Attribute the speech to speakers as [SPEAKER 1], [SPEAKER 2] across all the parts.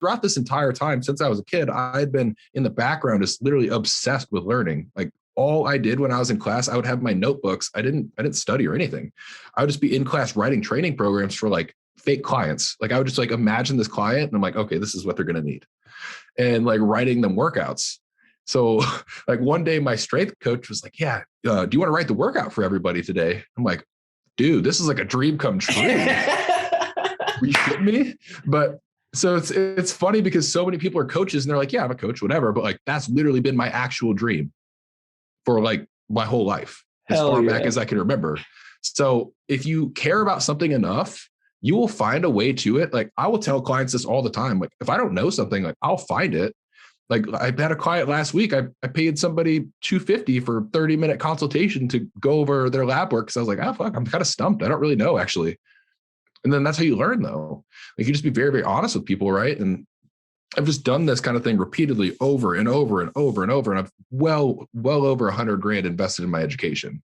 [SPEAKER 1] throughout this entire time, since I was a kid, I had been in the background, just literally obsessed with learning. Like all I did when I was in class, I would have my notebooks. I didn't study or anything. I would just be in class writing training programs for like fake clients. Like I would just like imagine this client and I'm like, okay, this is what they're going to need. And like writing them workouts. So like one day my strength coach was like, yeah, do you want to write the workout for everybody today? I'm like, dude, this is like a dream come true. Are you kidding me? But so it's funny because so many people are coaches and they're like, yeah, I'm a coach, whatever. But like, that's literally been my actual dream for like my whole life, as far back as I can remember. So if you care about something enough, you will find a way to it. Like I will tell clients this all the time. Like if I don't know something, like I'll find it. Like I had a client last week. I paid somebody $250 for 30-minute consultation to go over their lab work. Cause I was like, oh fuck, I'm kind of stumped. I don't really know actually. And then that's how you learn though. Like you just be very, very honest with people. Right. And I've just done this kind of thing repeatedly over and over and over and over. And I've well over $100,000 invested in my education.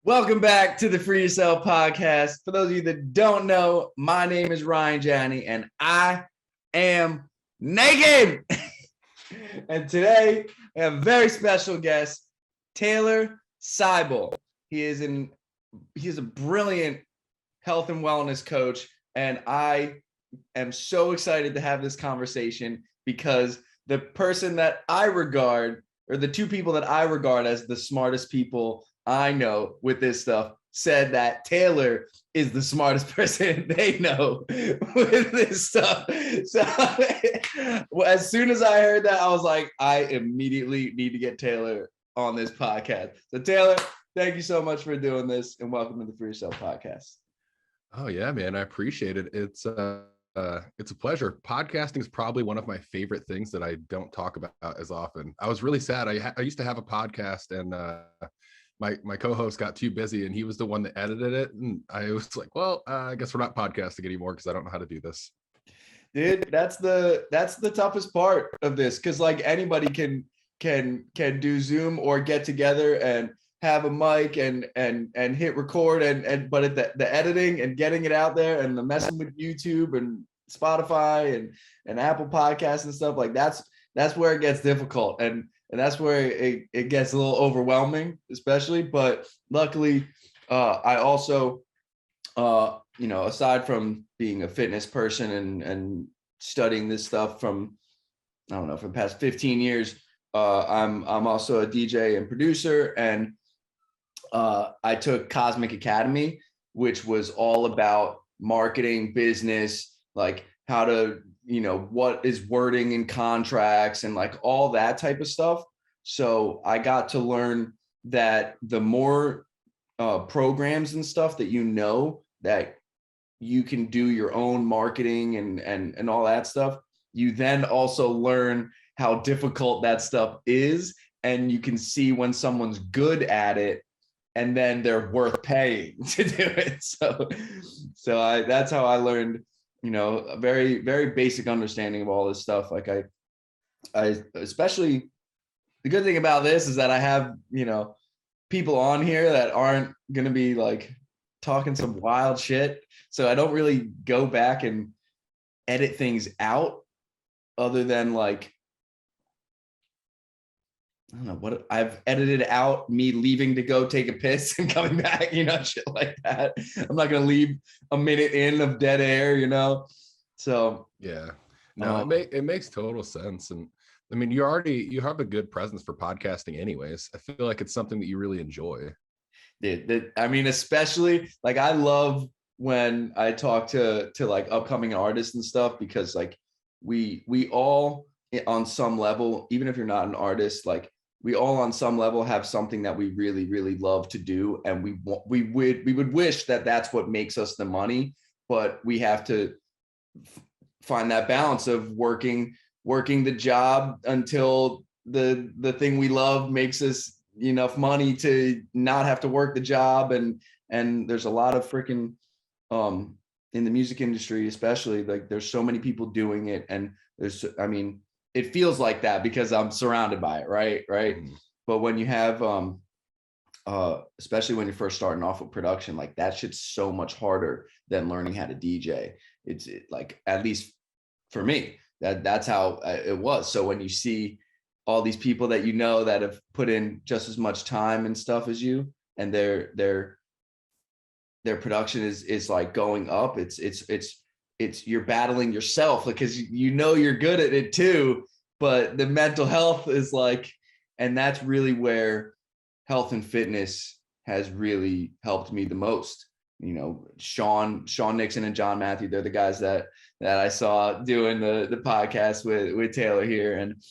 [SPEAKER 2] Welcome back to the Free Yourself podcast. For those of you that don't know, my name is Ryan Janni and I am naked. And today I have a very special guest, Taylor Seibel. He is a brilliant health and wellness coach. And I am so excited to have this conversation because the person that I regard, or the two people that I regard as the smartest people I know with this stuff, said that Taylor is the smartest person they know with this stuff. So as soon as I heard that, I was like, I immediately need to get Taylor on this podcast. So Taylor, thank you so much for doing this and welcome to the Free Yourself podcast.
[SPEAKER 1] Oh yeah, man. I appreciate it. It's a pleasure. Podcasting is probably one of my favorite things that I don't talk about as often. I was really sad. I used to have a podcast and my co-host got too busy and he was the one that edited it. And I was like, well, I guess we're not podcasting anymore because I don't know how to do this.
[SPEAKER 2] Dude, that's the toughest part of this. Cause like anybody can do Zoom or get together and have a mic and hit record but at the editing and getting it out there and the messing with YouTube and Spotify and Apple Podcasts and stuff, like that's where it gets difficult. And that's where it gets a little overwhelming, especially. But luckily, I also, aside from being a fitness person and studying this stuff from, I don't know, for the past 15 years, I'm also a DJ and producer. And I took Cosmic Academy, which was all about marketing, business, like how to, what is wording in contracts and like all that type of stuff. So I got to learn that the more programs and stuff that you can do your own marketing and all that stuff, you then also learn how difficult that stuff is. And you can see when someone's good at it and then they're worth paying to do it. So that's how I learned, a very, very basic understanding of all this stuff. Like I especially, the good thing about this is that I have, people on here that aren't going to be like talking some wild shit. So I don't really go back and edit things out other than like, I don't know what I've edited out, me leaving to go take a piss and coming back, shit like that. I'm not going to leave a minute in of dead air, So
[SPEAKER 1] yeah, no, it makes total sense. And I mean, you have a good presence for podcasting anyways. I feel like it's something that you really enjoy.
[SPEAKER 2] I mean, especially like I love when I talk to like upcoming artists and stuff, because like we all on some level, even if you're not an artist, like we all on some level have something that we really, really love to do. And we would wish that that's what makes us the money, but we have to find that balance of working the job until the thing we love makes us enough money to not have to work the job. And there's a lot of freaking, in the music industry, especially, like there's so many people doing it. And it feels like that because I'm surrounded by it. Right. But when you have especially when you're first starting off with production, like that shit's so much harder than learning how to DJ. It's like, at least for me, that's how it was. So when you see all these people that you know that have put in just as much time and stuff as you, and their production is like going up, it's you're battling yourself because you know you're good at it too, but the mental health is like, and that's really where health and fitness has really helped me the most. You know, Sean Nixon and John Matthew, they're the guys that I saw doing the podcast with Taylor here. And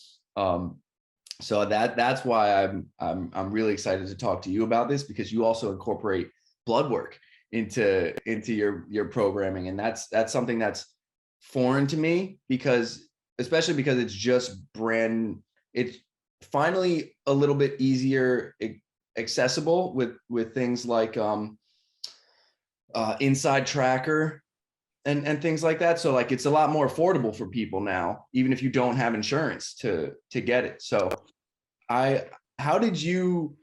[SPEAKER 2] so that's why I'm really excited to talk to you about this, because you also incorporate blood work into your programming. And that's something that's foreign to me, because especially because it's finally a little bit easier accessible with things like Inside Tracker and things like that. So like it's a lot more affordable for people now, even if you don't have insurance to get it. So how did you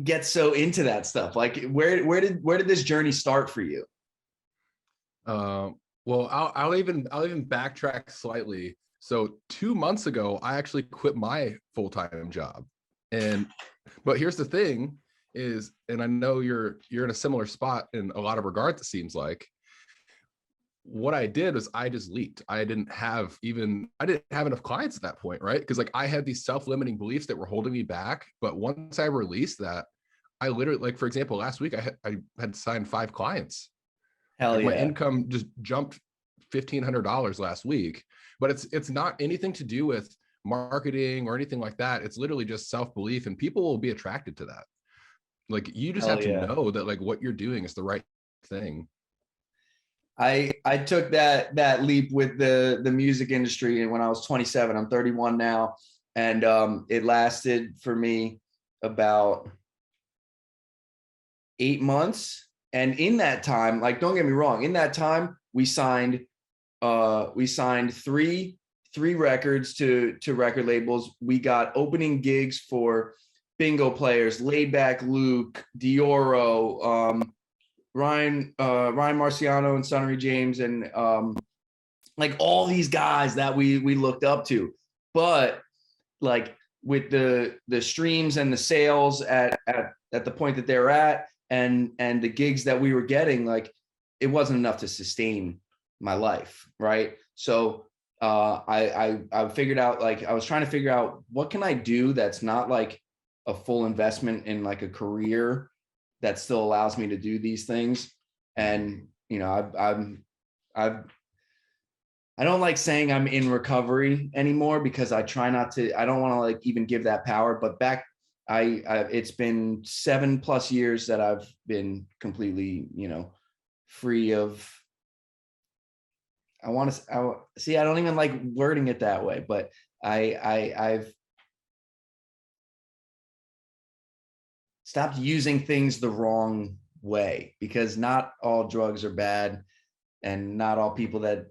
[SPEAKER 2] get so into that stuff? Like where did this journey start for you?
[SPEAKER 1] Well, I'll even backtrack slightly. So 2 months ago, I actually quit my full-time job. But here's the thing is, and I know you're in a similar spot in a lot of regards, it seems like. What I did was I just leaked. I didn't have enough clients at that point, right? Because like I had these self-limiting beliefs that were holding me back. But once I released that, I literally, like, for example, last week I had signed 5 clients.
[SPEAKER 2] Hell
[SPEAKER 1] like
[SPEAKER 2] yeah.
[SPEAKER 1] My income just jumped $1,500 last week. But it's not anything to do with marketing or anything like that. It's literally just self-belief, and people will be attracted to that. Like you just have to know that like what you're doing is the right thing.
[SPEAKER 2] I took that leap with the music industry, and when I was 27, I'm 31 now, and it lasted for me about 8 months. And in that time, like, don't get me wrong, in that time we signed three records to record labels. We got opening gigs for Bingo Players, Laid Back Luke, Dioro, Ryan Marciano and Sonny James, and like all these guys that we looked up to. But like with the streams and the sales at the point that they're at, and the gigs that we were getting, like it wasn't enough to sustain my life, right? So I figured out, like, I was trying to figure out what can I do that's not like a full investment in like a career that still allows me to do these things. And, you know, I don't like saying I'm in recovery anymore, because I try not to, I don't want to like even give that power, but it's been 7+ years that I've been completely, you know, free of, I don't even like wording it that way, but I've stopped using things the wrong way, because not all drugs are bad, and not all people that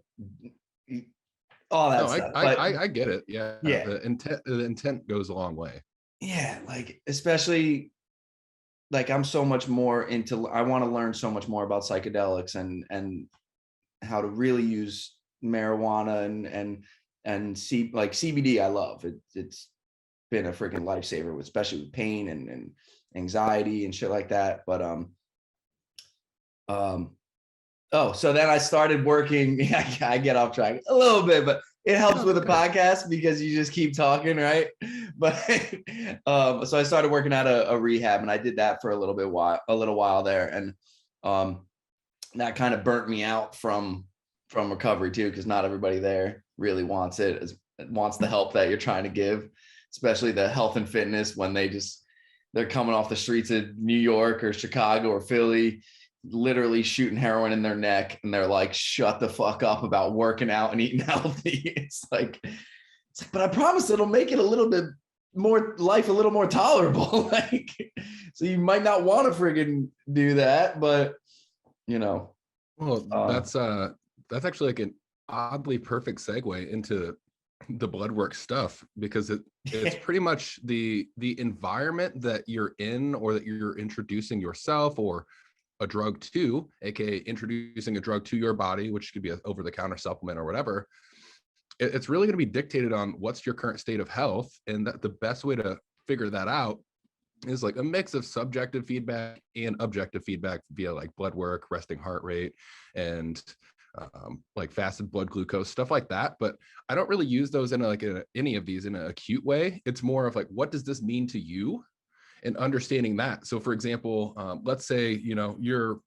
[SPEAKER 2] all that stuff.
[SPEAKER 1] I get it. Yeah.
[SPEAKER 2] Yeah.
[SPEAKER 1] The intent goes a long way.
[SPEAKER 2] Yeah. Like, especially like I'm so much more into, I want to learn so much more about psychedelics and how to really use marijuana and like CBD. I love it. It's been a freaking lifesaver, especially with pain and anxiety and shit like that. But so then I started working. I get off track a little bit, but it helps with a podcast because you just keep talking, right? But so I started working at a rehab, and I did that for a little while there, and that kind of burnt me out from recovery too, because not everybody there really wants the help that you're trying to give, especially the health and fitness, when they're coming off the streets of New York or Chicago or Philly, literally shooting heroin in their neck, and they're like, shut the fuck up about working out and eating healthy. It's like, but I promise it'll make it a little bit more tolerable. Like, so you might not want to friggin' do that, but you know.
[SPEAKER 1] Well, that's actually like an oddly perfect segue into the blood work stuff, because it's pretty much the environment that you're in, or that you're introducing yourself or a drug to, aka introducing a drug to your body, which could be an over-the-counter supplement or whatever. It's really going to be dictated on what's your current state of health, and that the best way to figure that out is like a mix of subjective feedback and objective feedback via like blood work, resting heart rate, and like fasted blood glucose, stuff like that. But I don't really use those in any of these in an acute way. It's more of like, what does this mean to you, and understanding that. So for example, let's say, your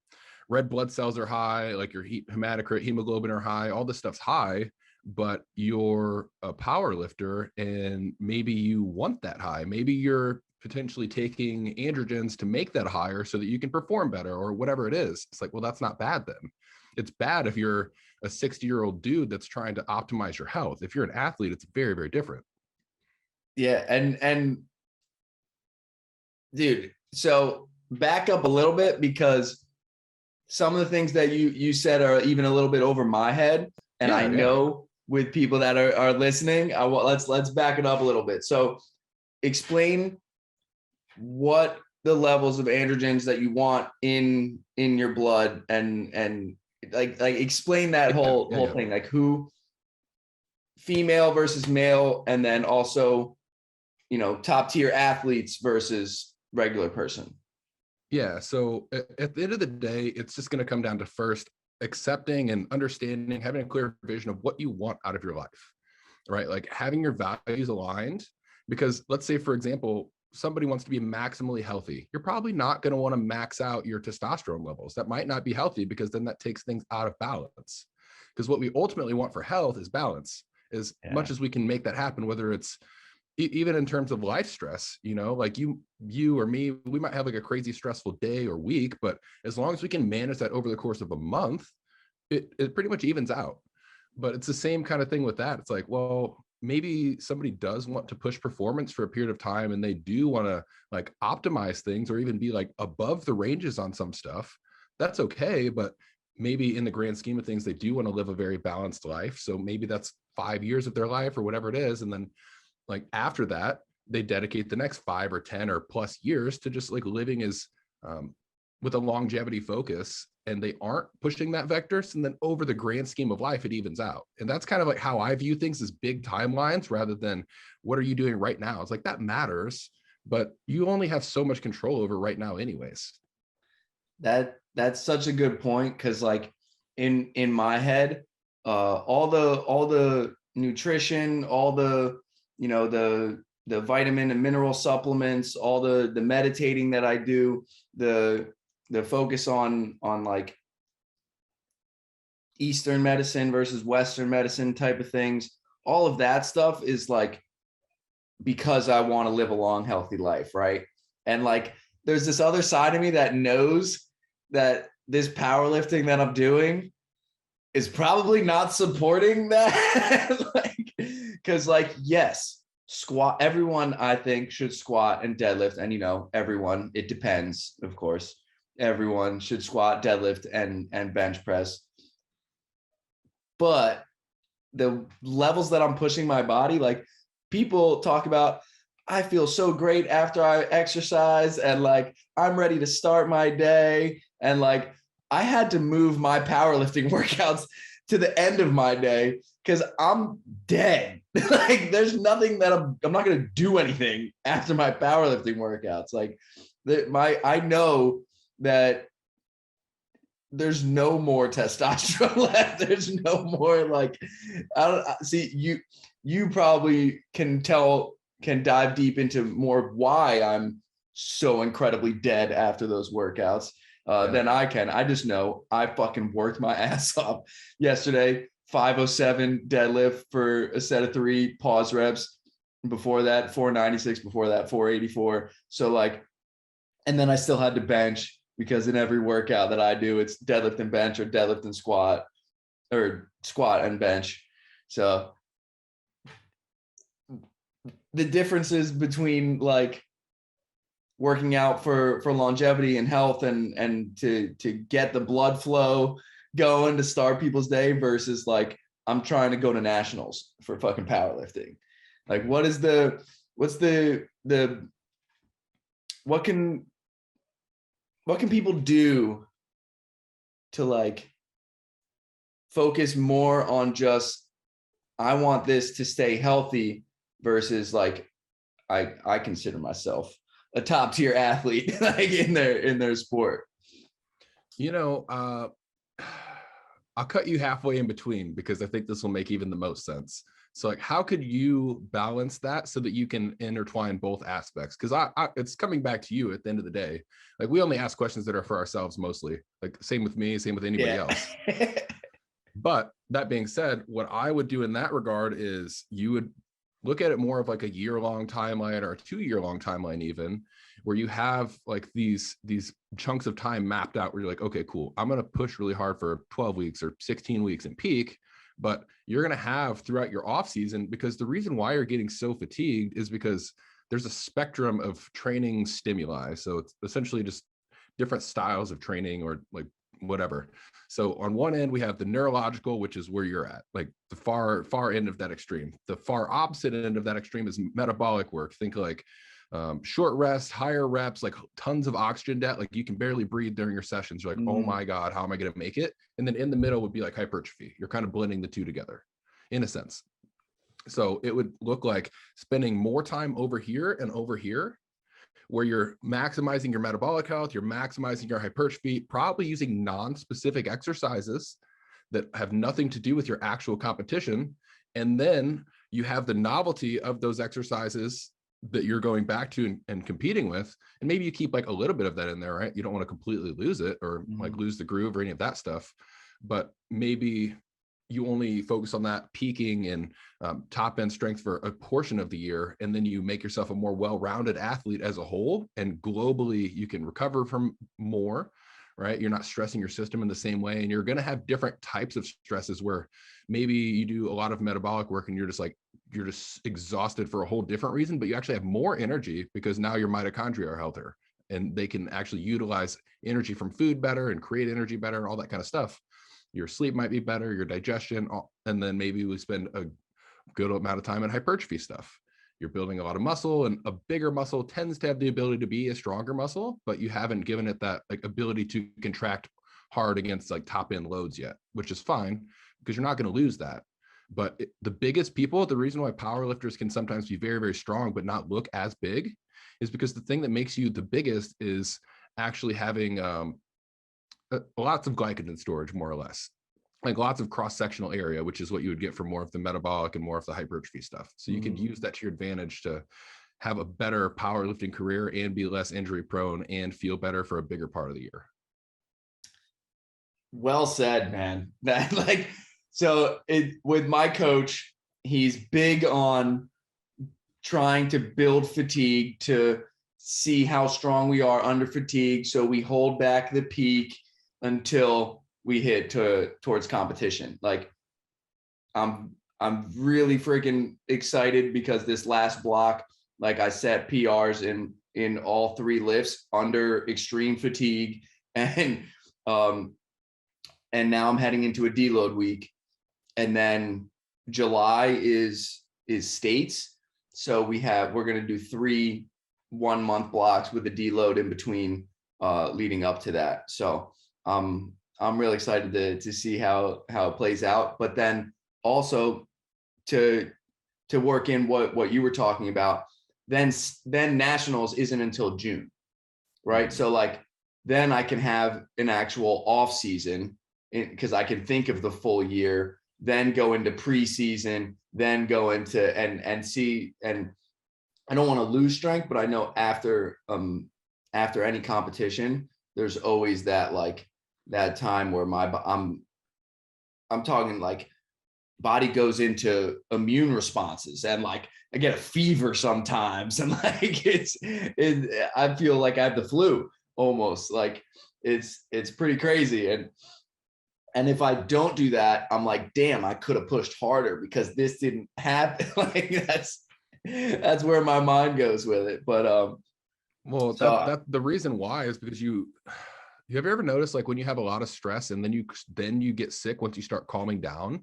[SPEAKER 1] red blood cells are high, like your hematocrit, hemoglobin are high, all this stuff's high, but you're a power lifter and maybe you want that high. Maybe you're potentially taking androgens to make that higher so that you can perform better, or whatever it is. It's like, well, that's not bad then. It's bad if you're a 60-year-old dude that's trying to optimize your health. If you're an athlete, it's very, very different.
[SPEAKER 2] Yeah. And dude, so back up a little bit, because some of the things that you said are even a little bit over my head. And
[SPEAKER 1] Yeah,
[SPEAKER 2] I know with people that are listening, let's back it up a little bit. So explain what the levels of androgens that you want in your blood, and like explain that whole thing, like who, female versus male, and then also, top tier athletes versus regular person.
[SPEAKER 1] Yeah. So at the end of the day, it's just going to come down to first accepting and understanding, having a clear vision of what you want out of your life, right? Like having your values aligned. Because let's say, for example, somebody wants to be maximally healthy. You're probably not going to want to max out your testosterone levels. That might not be healthy, because then that takes things out of balance. Because what we ultimately want for health is balance. As much as we can make that happen, whether it's even in terms of life stress, like you or me, we might have like a crazy stressful day or week, but as long as we can manage that over the course of a month, it pretty much evens out. But it's the same kind of thing with that. It's like, well, maybe somebody does want to push performance for a period of time, and they do want to like optimize things, or even be like above the ranges on some stuff. That's okay. But maybe in the grand scheme of things, they do want to live a very balanced life. So maybe that's 5 years of their life or whatever it is. And then like after that, they dedicate the next 5 or 10 or plus years to just like living as with a longevity focus, and they aren't pushing that vector. And then over the grand scheme of life, it evens out. And that's kind of like how I view things, as big timelines, rather than what are you doing right now? It's like, that matters, but you only have so much control over right now anyways.
[SPEAKER 2] That's such a good point. Cause like in my head, all the nutrition, all the, the vitamin and mineral supplements, all the meditating that I do, the focus on like Eastern medicine versus Western medicine type of things, all of that stuff is like, because I want to live a long, healthy life. Right. And like, there's this other side of me that knows that this powerlifting that I'm doing is probably not supporting that. Cause like, yes, squat, everyone I think should squat and deadlift. And everyone, it depends, of course. Everyone should squat, deadlift, and bench press. But the levels that I'm pushing my body, like people talk about, I feel so great after I exercise, and like I'm ready to start my day. And like I had to move my powerlifting workouts to the end of my day because I'm dead. Like there's nothing that I'm not going to do anything after my powerlifting workouts. Like I know that there's no more testosterone left. There's no more like, I don't see you probably can dive deep into more why I'm so incredibly dead after those workouts than I can. I just know I fucking worked my ass off yesterday. 507 deadlift for a set of 3 pause reps. Before that, 496. Before that, 484. So like, and then I still had to bench, because in every workout that I do, it's deadlift and bench, or deadlift and squat, or squat and bench. So the differences between like working out for longevity and health and to get the blood flow going to start people's day versus like I'm trying to go to nationals for fucking powerlifting. Like, what can people do to like focus more on just, I want this to stay healthy versus like, I consider myself a top tier athlete like in their sport.
[SPEAKER 1] I'll cut you halfway in between because I think this will make even the most sense. So like, how could you balance that so that you can intertwine both aspects? Because it's coming back to you at the end of the day. Like, we only ask questions that are for ourselves mostly. Like, same with me, same with anybody else. But that being said, what I would do in that regard is you would look at it more of like a year-long timeline or a 2-year-long timeline, even, where you have like these chunks of time mapped out where you're like, okay, cool, I'm going to push really hard for 12 weeks or 16 weeks in peak, but you're going to have throughout your off season, because the reason why you're getting so fatigued is because there's a spectrum of training stimuli. So it's essentially just different styles of training or like whatever. So on one end, we have the neurological, which is where you're at, like the far end of that extreme. The far opposite end of that extreme is metabolic work. Think like short rest, higher reps, like tons of oxygen debt, like you can barely breathe during your sessions. You're like, oh my God, how am I going to make it? And then in the middle would be like hypertrophy. You're kind of blending the two together in a sense. So it would look like spending more time over here and over here, where you're maximizing your metabolic health, you're maximizing your hypertrophy, probably using non-specific exercises that have nothing to do with your actual competition. And then you have the novelty of those exercises that you're going back to and competing with. And maybe you keep like a little bit of that in there, right? You don't want to completely lose it or like lose the groove or any of that stuff, but maybe you only focus on that peaking and top end strength for a portion of the year. And then you make yourself a more well-rounded athlete as a whole. And globally, you can recover from more, right? You're not stressing your system in the same way. And you're going to have different types of stresses where maybe you do a lot of metabolic work and you're just exhausted for a whole different reason, but you actually have more energy because now your mitochondria are healthier and they can actually utilize energy from food better and create energy better and all that kind of stuff. Your sleep might be better, your digestion, and then maybe we spend a good amount of time in hypertrophy stuff. You're building a lot of muscle, and a bigger muscle tends to have the ability to be a stronger muscle, but you haven't given it that like ability to contract hard against like top end loads yet, which is fine because you're not going to lose that. But the biggest people, the reason why powerlifters can sometimes be very, very strong but not look as big is because the thing that makes you the biggest is actually having lots of glycogen storage, more or less, like lots of cross-sectional area, which is what you would get from more of the metabolic and more of the hypertrophy stuff. So you could use that to your advantage to have a better powerlifting career and be less injury prone and feel better for a bigger part of the year.
[SPEAKER 2] Well said, man. That like, so with my coach, he's big on trying to build fatigue to see how strong we are under fatigue. So we hold back the peak until we hit towards competition. Like I'm really freaking excited because this last block, like I set PRs in all 3 lifts under extreme fatigue. And now I'm heading into a deload week. And then July is states. So we're going to do 3 1-month blocks with a deload in between leading up to that. So I'm really excited to see how it plays out, but then also to work in what you were talking about, then nationals isn't until June, right? So like, then I can have an actual off season because I can think of the full year, then go into preseason, then go into and see, and I don't want to lose strength, but I know after any competition, there's always that like that time where I'm talking like body goes into immune responses and like I get a fever sometimes and like I feel like I have the flu almost. Like it's pretty crazy. And if I don't do that, I'm like, damn, I could have pushed harder because this didn't happen. Like that's where my mind goes with it. But
[SPEAKER 1] well, so, that the reason why is because you have you ever noticed like when you have a lot of stress and then you get sick once you start calming down?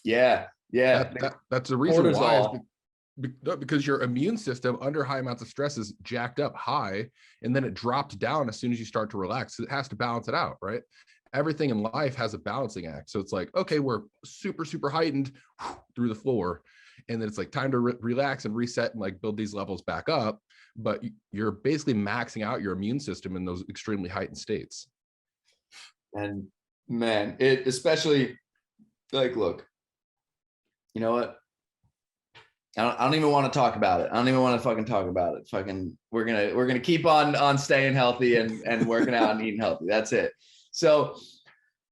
[SPEAKER 2] Yeah.
[SPEAKER 1] That's the reason why is
[SPEAKER 2] Cortisol.
[SPEAKER 1] because your immune system under high amounts of stress is jacked up high, and then it drops down as soon as you start to relax. So it has to balance it out, right? Everything in life has a balancing act. So it's like, okay, we're super, super heightened through the floor. And then it's like time to relax and reset and like build these levels back up. But you're basically maxing out your immune system in those extremely heightened states.
[SPEAKER 2] And man, it especially like, look, you know what? I don't even want to talk about it. I don't even want to fucking talk about it. Fucking, we're gonna keep on staying healthy and working out and eating healthy. That's it. So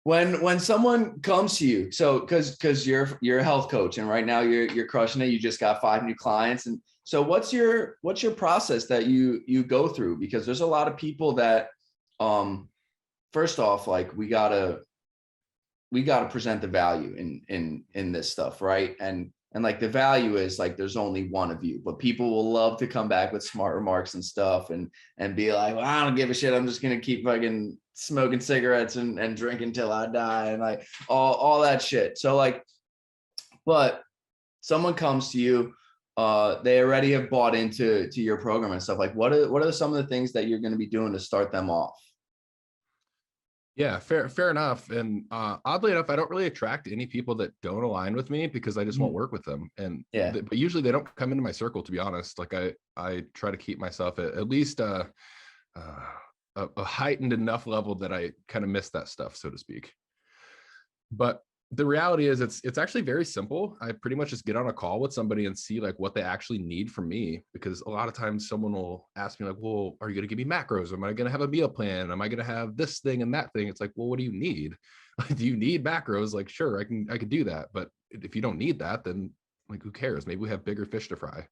[SPEAKER 2] when someone comes to you, so because you're a health coach and right now you're crushing it. You just got 5 new clients, and so what's your process that you go through? Because there's a lot of people that, first off, like we gotta present the value in this stuff, right? And like the value is like there's only one of you, but people will love to come back with smart remarks and stuff and be like, well, I don't give a shit. I'm just gonna keep fucking smoking cigarettes and drinking till I die and like all that shit. So like, but someone comes to you, they already have bought into your program and stuff. Like, what are some of the things that you're going to be doing to start them off?
[SPEAKER 1] Yeah, fair enough. And oddly enough, I don't really attract any people that don't align with me because I just won't work with them. And
[SPEAKER 2] yeah,
[SPEAKER 1] but usually they don't come into my circle, to be honest. Like I try to keep myself at least a heightened enough level that I kind of miss that stuff, so to speak. But the reality is it's actually very simple. I pretty much just get on a call with somebody and see like what they actually need from me, because a lot of times someone will ask me like, well, are you going to give me macros? Am I going to have a meal plan? Am I going to have this thing and that thing? It's like, well, what do you need? Do you need macros? Like, sure, I can do that. But if you don't need that, then like, who cares? Maybe we have bigger fish to fry,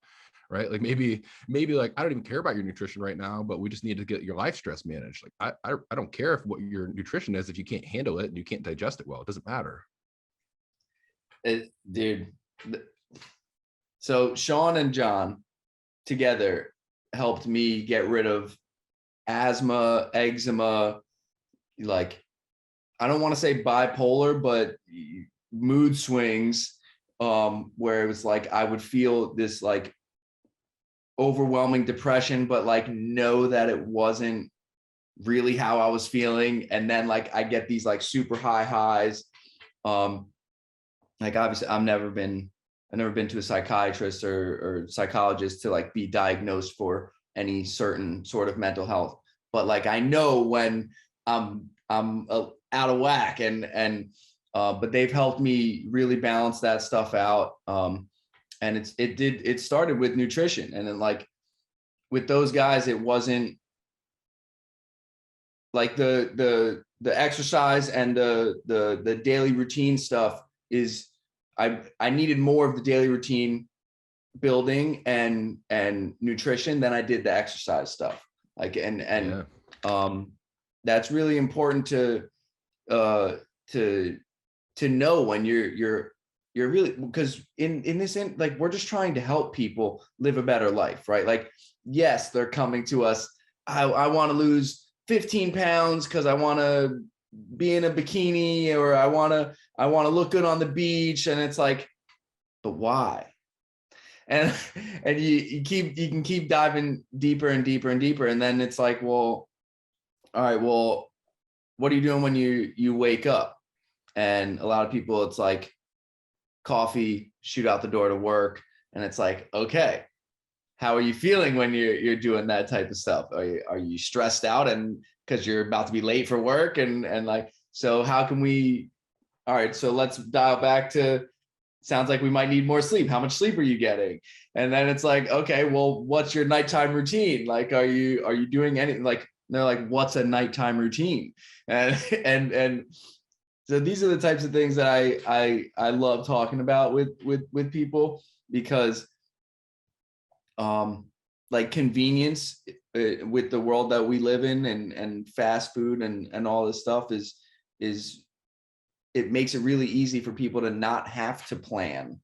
[SPEAKER 1] right? Like maybe like, I don't even care about your nutrition right now, but we just need to get your life stress managed. Like I don't care if what your nutrition is, if you can't handle it and you can't digest it well, it doesn't matter.
[SPEAKER 2] Dude. So Sean and John together helped me get rid of asthma, eczema, like, I don't want to say bipolar, but mood swings, where it was like I would feel this like overwhelming depression, but like know that it wasn't really how I was feeling. And then like I get these like super high highs. Like obviously I've never been to a psychiatrist or psychologist to like be diagnosed for any certain sort of mental health, but like I know when I'm out of whack, and but they've helped me really balance that stuff out. And it started with nutrition, and then like with those guys, it wasn't like the exercise and the daily routine stuff is, I needed more of the daily routine building and nutrition than I did the exercise stuff. Like, and that's really important to know when you're really, because in this end, like we're just trying to help people live a better life, right? Like, yes, they're coming to us. I want to lose 15 pounds because I want to be in a bikini, or I want to look good on the beach. And it's like, but why? And you can keep diving deeper and deeper and deeper. And then it's like, well, all right, well, what are you doing when you wake up? And a lot of people, it's like coffee, shoot out the door to work. And it's like, okay, how are you feeling when you're doing that type of stuff? Are you stressed out and because you're about to be late for work, and like, so how can we, all right, so let's dial back to, sounds like we might need more sleep. How much sleep are you getting? And then it's like, okay, well, what's your nighttime routine? Like, are you doing anything? Like, they're like, what's a nighttime routine? And so these are the types of things that I love talking about with people, because like convenience with the world that we live in, and fast food and all this stuff is it makes it really easy for people to not have to plan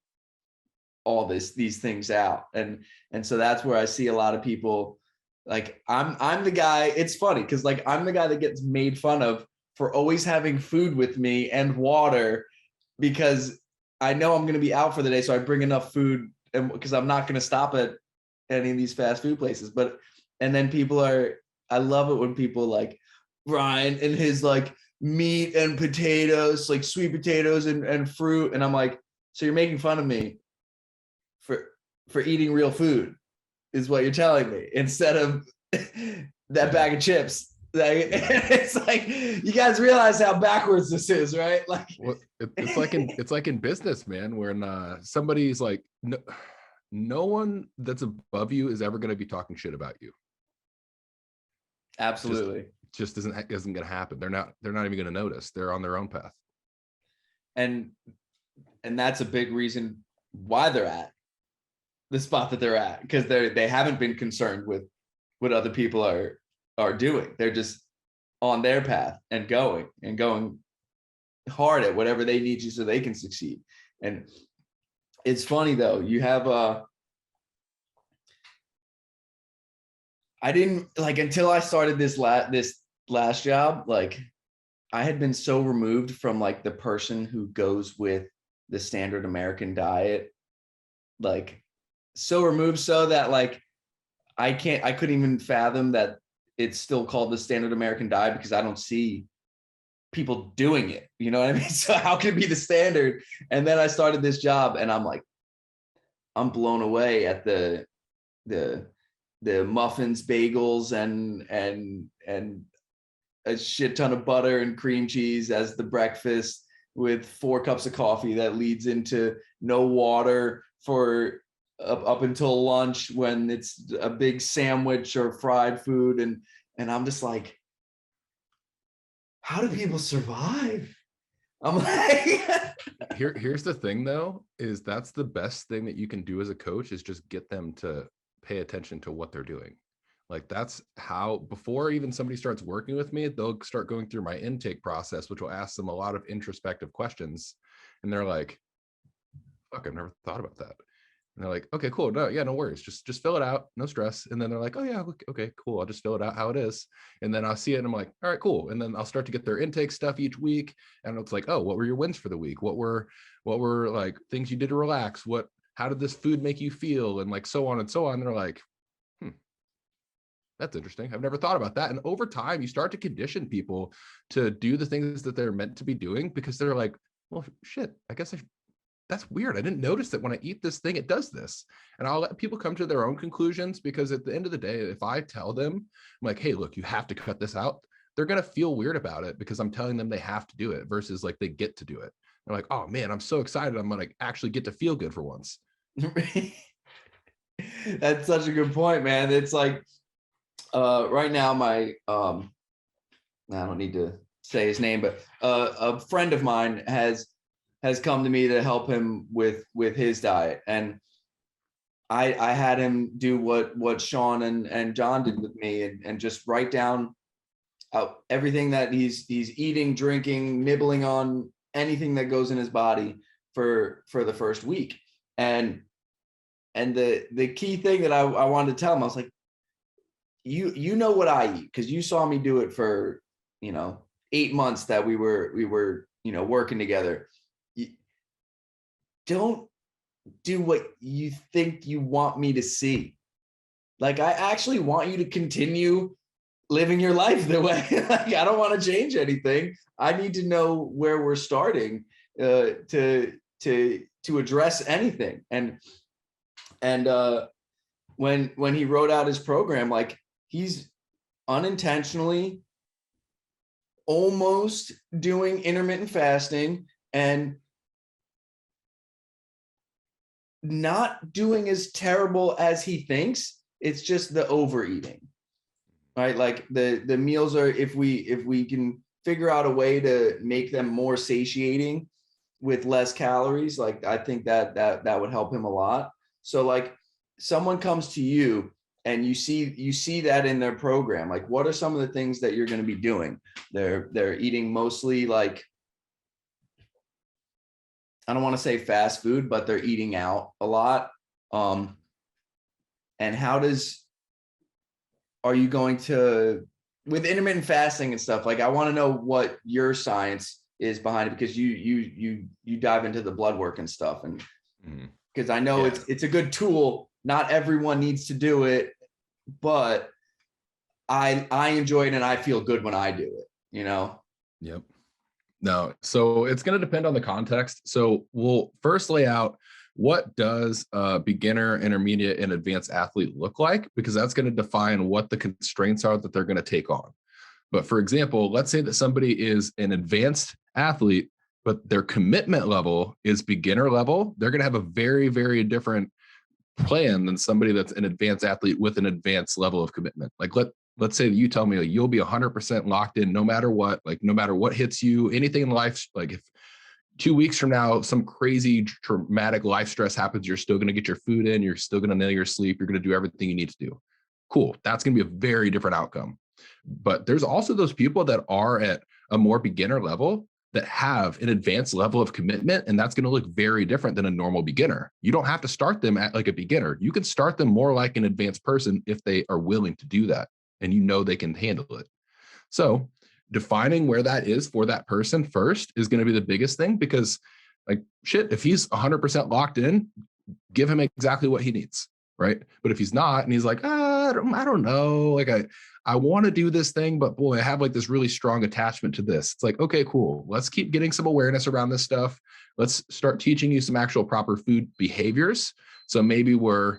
[SPEAKER 2] all these things out. And so that's where I see a lot of people, like I'm the guy, it's funny because like I'm the guy that gets made fun of for always having food with me and water, because I know I'm going to be out for the day, so I bring enough food, and because I'm not going to stop at any of these fast food places. But and then I love it when people like Ryan and his like meat and potatoes, like sweet potatoes and fruit, and I'm like, so you're making fun of me for eating real food, is what you're telling me, instead of that bag of chips. Like, it's like, you guys realize how backwards this is, right? Like,
[SPEAKER 1] well, it's like in business, man, when somebody's like, no one that's above you is ever going to be talking shit about you.
[SPEAKER 2] Absolutely.
[SPEAKER 1] Just isn't going to happen. They're not even going to notice. They're on their own path.
[SPEAKER 2] And that's a big reason why they're at the spot that they're at, because they haven't been concerned with what other people are doing. They're just on their path and going hard at whatever they need to so they can succeed. And it's funny though, you have I didn't like, until I started this last job, like I had been so removed from like the person who goes with the standard American diet, like so removed, so that like I couldn't even fathom that it's still called the standard American diet, because I don't see people doing it. You know what I mean? So how can it be the standard? And then I started this job and I'm like, I'm blown away at the muffins, bagels, and a shit ton of butter and cream cheese as the breakfast, with 4 cups of coffee that leads into no water for up until lunch, when it's a big sandwich or fried food. And I'm just like, how do people survive? I'm like,
[SPEAKER 1] here's the thing though, is that's the best thing that you can do as a coach, is just get them to pay attention to what they're doing. Like that's how, before even somebody starts working with me, they'll start going through my intake process, which will ask them a lot of introspective questions. And they're like, fuck, I've never thought about that. And they're like, okay, cool. No, yeah, no worries. Just fill it out. No stress. And then they're like, oh yeah, okay, cool. I'll just fill it out how it is. And then I'll see it and I'm like, all right, cool. And then I'll start to get their intake stuff each week. And it's like, oh, what were your wins for the week? What were like things you did to relax? How did this food make you feel? And like, so on and so on. And they're like, that's interesting. I've never thought about that. And over time, you start to condition people to do the things that they're meant to be doing, because they're like, well, shit, I guess that's weird. I didn't notice that when I eat this thing, it does this. And I'll let people come to their own conclusions, because at the end of the day, if I tell them, I'm like, hey, look, you have to cut this out, they're going to feel weird about it, because I'm telling them they have to do it versus like they get to do it. They're like, oh man, I'm so excited. I'm going to actually get to feel good for once.
[SPEAKER 2] That's such a good point, man. It's like, right now, my I don't need to say his name, but a friend of mine has come to me to help him with his diet, and I had him do what Sean and John did with me, and just write down everything that he's eating, drinking, nibbling on, anything that goes in his body for the first week. And the key thing that I wanted to tell him, I was like, you know what I eat, because you saw me do it for 8 months that we were working together. Don't do what you think you want me to see. Like, I actually want you to continue living your life the way. Like, I don't want to change anything. I need to know where we're starting to address anything. And when he wrote out his program, like, he's unintentionally almost doing intermittent fasting and not doing as terrible as he thinks. It's just the overeating, right? Like the meals are, if we can figure out a way to make them more satiating with less calories, like I think that would help him a lot. So like, someone comes to you and you see that in their program, like, what are some of the things that you're going to be doing? They're eating mostly, like, I don't want to say fast food, but they're eating out a lot. And are you going to, with intermittent fasting and stuff, like, I want to know what your science is behind it, because you dive into the blood work and stuff, and because I know it's a good tool. Not everyone needs to do it, but I enjoy it and I feel good when I do it, you know?
[SPEAKER 1] Yep. No, so it's going to depend on the context. So we'll first lay out, what does a beginner, intermediate, and advanced athlete look like? Because that's going to define what the constraints are that they're going to take on. But for example, let's say that somebody is an advanced athlete, but their commitment level is beginner level. They're going to have a very, very different plan than somebody that's an advanced athlete with an advanced level of commitment. Like let's say that you tell me, like, you'll be 100% locked in no matter what, like no matter what hits you, anything in life. Like if 2 weeks from now, some crazy traumatic life stress happens, you're still going to get your food in, you're still going to nail your sleep, you're going to do everything you need to do. Cool. That's going to be a very different outcome. But there's also those people that are at a more beginner level that have an advanced level of commitment, and that's going to look very different than a normal beginner. You don't have to start them at like a beginner. You can start them more like an advanced person if they are willing to do that and you know they can handle it. So defining where that is for that person first is going to be the biggest thing, because like shit, if he's 100% locked in, give him exactly what he needs, right? But if he's not, and he's like, I don't know, like I want to do this thing, but boy, I have like this really strong attachment to this. It's like, okay, cool. Let's keep getting some awareness around this stuff. Let's start teaching you some actual proper food behaviors. So maybe we're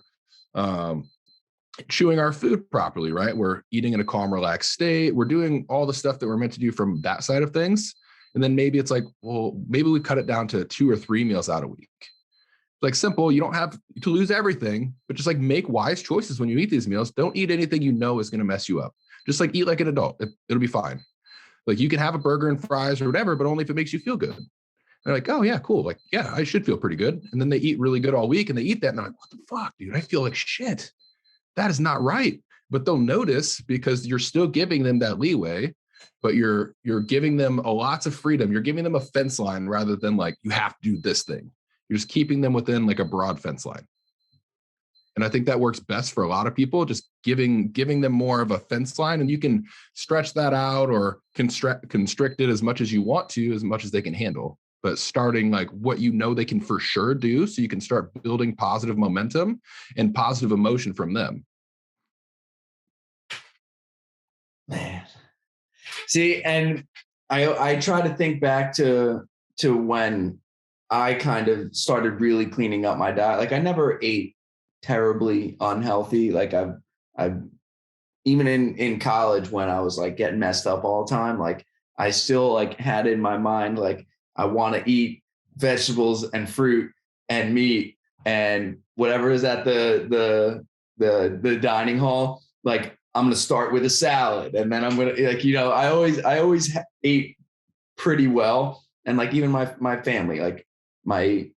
[SPEAKER 1] chewing our food properly, right? We're eating in a calm, relaxed state. We're doing all the stuff that we're meant to do from that side of things. And then maybe it's like, well, maybe we cut it down to 2 or 3 meals out a week. Like simple, you don't have to lose everything, but just like make wise choices when you eat these meals. Don't eat anything you know is going to mess you up. Just like eat like an adult. It'll be fine. Like you can have a burger and fries or whatever, but only if it makes you feel good. They're like, oh yeah, cool. Like, yeah, I should feel pretty good. And then they eat really good all week and they eat that and they're like, what the fuck, dude? I feel like shit. That is not right. But they'll notice because you're still giving them that leeway, but you're giving them lots of freedom. You're giving them a fence line rather than like, you have to do this thing. You're just keeping them within like a broad fence line. And I think that works best for a lot of people, just giving them more of a fence line, and you can stretch that out or constrict it as much as you want to, as much as they can handle. But starting like what you know they can for sure do, so you can start building positive momentum and positive emotion from them.
[SPEAKER 2] Man. See, and I try to think back to when I kind of started really cleaning up my diet. Like I never ate terribly unhealthy. Like I've even in college when I was like getting messed up all the time, like I still like had in my mind, like I want to eat vegetables and fruit and meat and whatever is at the dining hall. Like I'm going to start with a salad and then I'm going to like, you know, I always ate pretty well. And like even my family, like my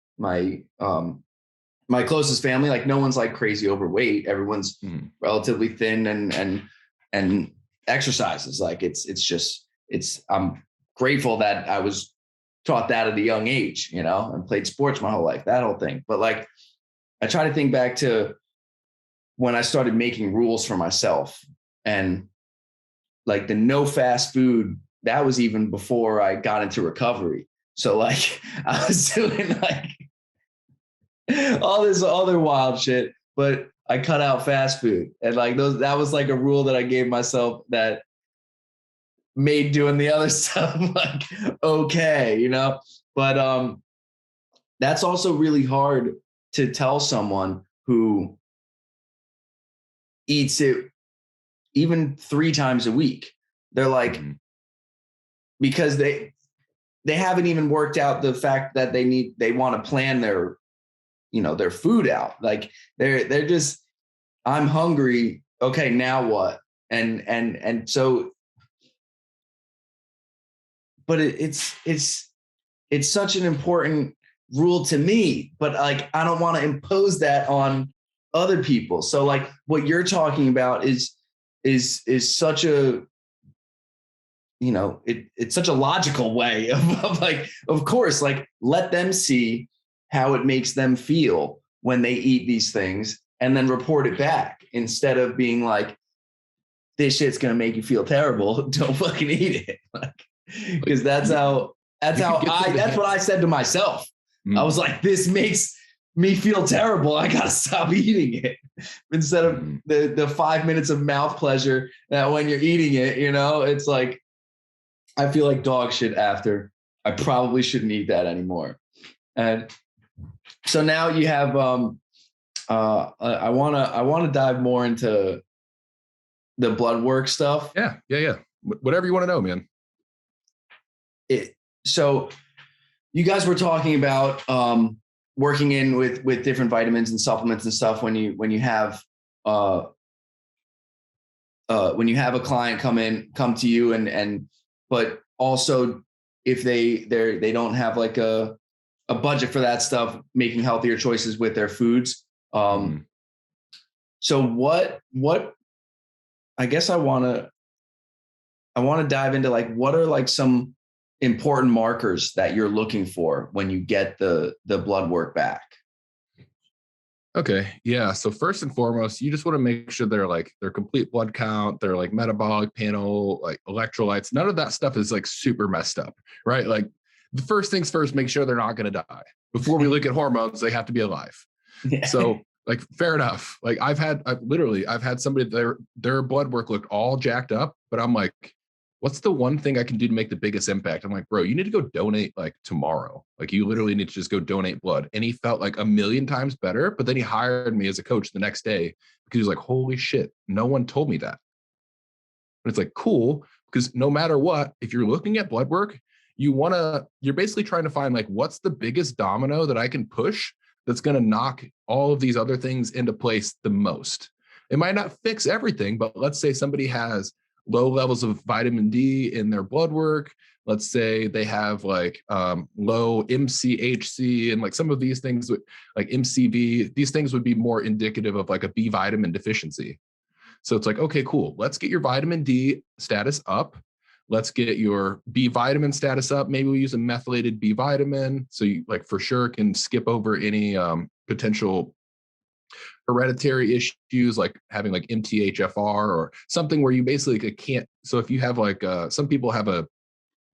[SPEAKER 2] closest family, like no one's like crazy overweight. Everyone's relatively thin and exercises. Like I'm grateful that I was taught that at a young age, you know, and played sports my whole life, that whole thing. But like, I try to think back to when I started making rules for myself, and like the no fast food, that was even before I got into recovery. So like I was doing like all this other wild shit, but I cut out fast food. And like that was like a rule that I gave myself that made doing the other stuff like okay, you know. But that's also really hard to tell someone who eats it even 3 times a week. They're like, because they haven't even worked out the fact that they want to plan their, you know, their food out. Like they're just, I'm hungry. Okay, now what? And so, but it's such an important rule to me, but like, I don't want to impose that on other people. So like what you're talking about is such a, you know, it's such a logical way of like, of course, like let them see how it makes them feel when they eat these things and then report it back, instead of being like, this shit's going to make you feel terrible. Don't fucking eat it. Like, because that's how That's what I said to myself. I was like, this makes me feel terrible. I got to stop eating it instead of the 5 minutes of mouth pleasure that when you're eating it, it's like, I feel like dog shit after. I probably shouldn't eat that anymore. And so now you have, I want to dive more into the blood work stuff.
[SPEAKER 1] Yeah. Whatever you want to know, man.
[SPEAKER 2] So you guys were talking about working in with different vitamins and supplements and stuff when you have a client come to you but also if they don't have like a budget for that stuff, making healthier choices with their foods. So what I guess I want to dive into, like, what are like some important markers that you're looking for when you get the blood work back?
[SPEAKER 1] Okay. Yeah. So first and foremost, you just want to make sure their complete blood count, their like metabolic panel, like electrolytes, none of that stuff is like super messed up, right? Like the first things first, make sure they're not going to die. Before we look at hormones, they have to be alive. Yeah. So like, fair enough. Like I've had somebody, their blood work looked all jacked up, but I'm like, what's the one thing I can do to make the biggest impact? I'm like, bro, you need to go donate like tomorrow. Like you literally need to just go donate blood. And he felt like 1,000,000 times better. But then he hired me as a coach the next day because he was like, holy shit, no one told me that. And it's like, cool. Because no matter what, if you're looking at blood work, you're basically trying to find like, what's the biggest domino that I can push that's going to knock all of these other things into place the most. It might not fix everything, but let's say somebody has low levels of vitamin D in their blood work. Let's say they have like low MCHC and like some of these things like MCV, these things would be more indicative of like a B vitamin deficiency. So it's like, okay, cool. Let's get your vitamin D status up. Let's get your B vitamin status up. Maybe we use a methylated B vitamin. So you like for sure can skip over any potential hereditary issues like having like MTHFR or something where you basically can't. So if you have like some people have I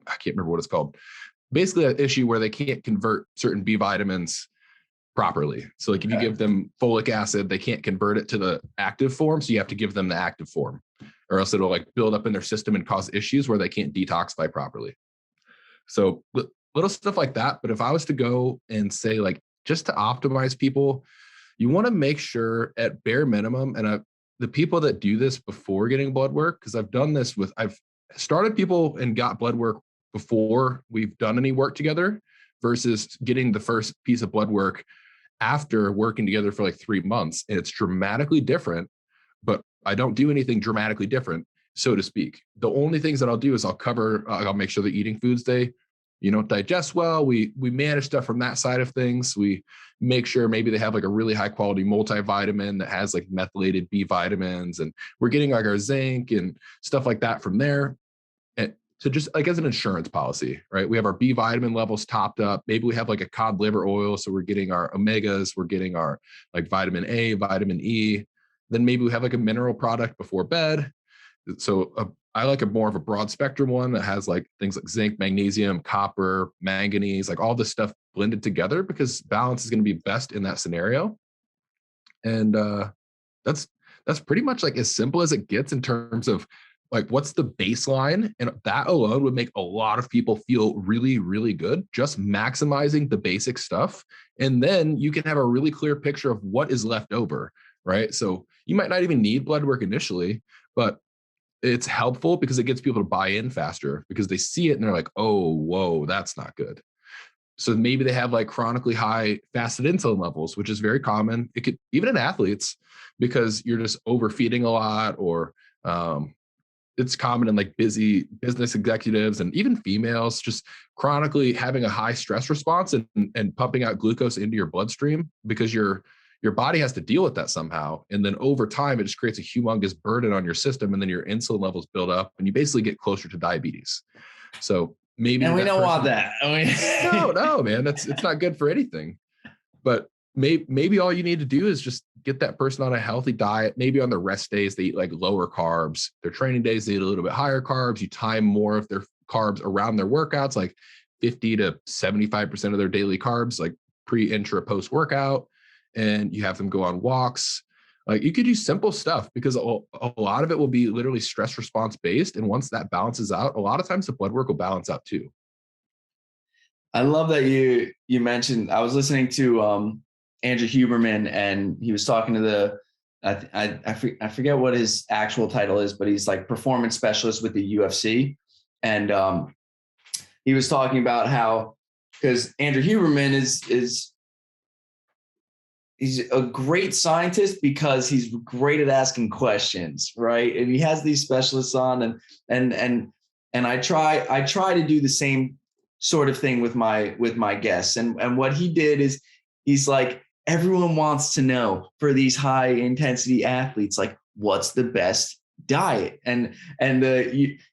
[SPEAKER 1] can't remember what it's called, basically an issue where they can't convert certain B vitamins properly. So like if you give them folic acid, they can't convert it to the active form. So you have to give them the active form or else it'll like build up in their system and cause issues where they can't detoxify properly. So little stuff like that. But if I was to go and say like, just to optimize people, you want to make sure at bare minimum, and the people that do this before getting blood work, because I've started people and got blood work before we've done any work together versus getting the first piece of blood work after working together for like 3 months. And it's dramatically different, but I don't do anything dramatically different, so to speak. The only things that I'll do is I'll make sure they're eating foods they digest well. We manage stuff from that side of things. We make sure maybe they have like a really high quality multivitamin that has like methylated B vitamins, and we're getting like our zinc and stuff like that from there. And so just like as an insurance policy, right? We have our B vitamin levels topped up. Maybe we have like a cod liver oil. So we're getting our omegas, we're getting our like vitamin A, vitamin E. Then maybe we have like a mineral product before bed. So I like more of a broad spectrum one that has like things like zinc, magnesium, copper, manganese, like all this stuff blended together, because balance is going to be best in that scenario. And that's pretty much like as simple as it gets in terms of like what's the baseline. And that alone would make a lot of people feel really, really good, just maximizing the basic stuff. And then you can have a really clear picture of what is left over, right? So you might not even need blood work initially, but it's helpful because it gets people to buy in faster because they see it and they're like, oh, whoa, that's not good. So maybe they have like chronically high fasted insulin levels, which is very common. It could even in athletes because you're just overfeeding a lot, or it's common in like busy business executives and even females, just chronically having a high stress response and pumping out glucose into your bloodstream because your body has to deal with that somehow. And then over time, it just creates a humongous burden on your system. And then your insulin levels build up and you basically get closer to diabetes. So maybe.
[SPEAKER 2] And we don't want that.
[SPEAKER 1] No, man, it's not good for anything. But maybe all you need to do is just get that person on a healthy diet. Maybe on their rest days, they eat like lower carbs. Their training days, they eat a little bit higher carbs. You time more of their carbs around their workouts. Like 50 to 75% of their daily carbs, like pre, intra, post workout, and you have them go on walks. Like you could do simple stuff because a lot of it will be literally stress response based. And once that balances out, a lot of times the blood work will balance out too.
[SPEAKER 2] I love that you mentioned, I was listening to Andrew Huberman, and he was talking to I forget what his actual title is, but he's like performance specialist with the UFC. And he was talking about how, because Andrew Huberman he's a great scientist because he's great at asking questions, right? And he has these specialists on, and I try to do the same sort of thing with my guests. And what he did is he's like, everyone wants to know for these high intensity athletes, like, what's the best diet? And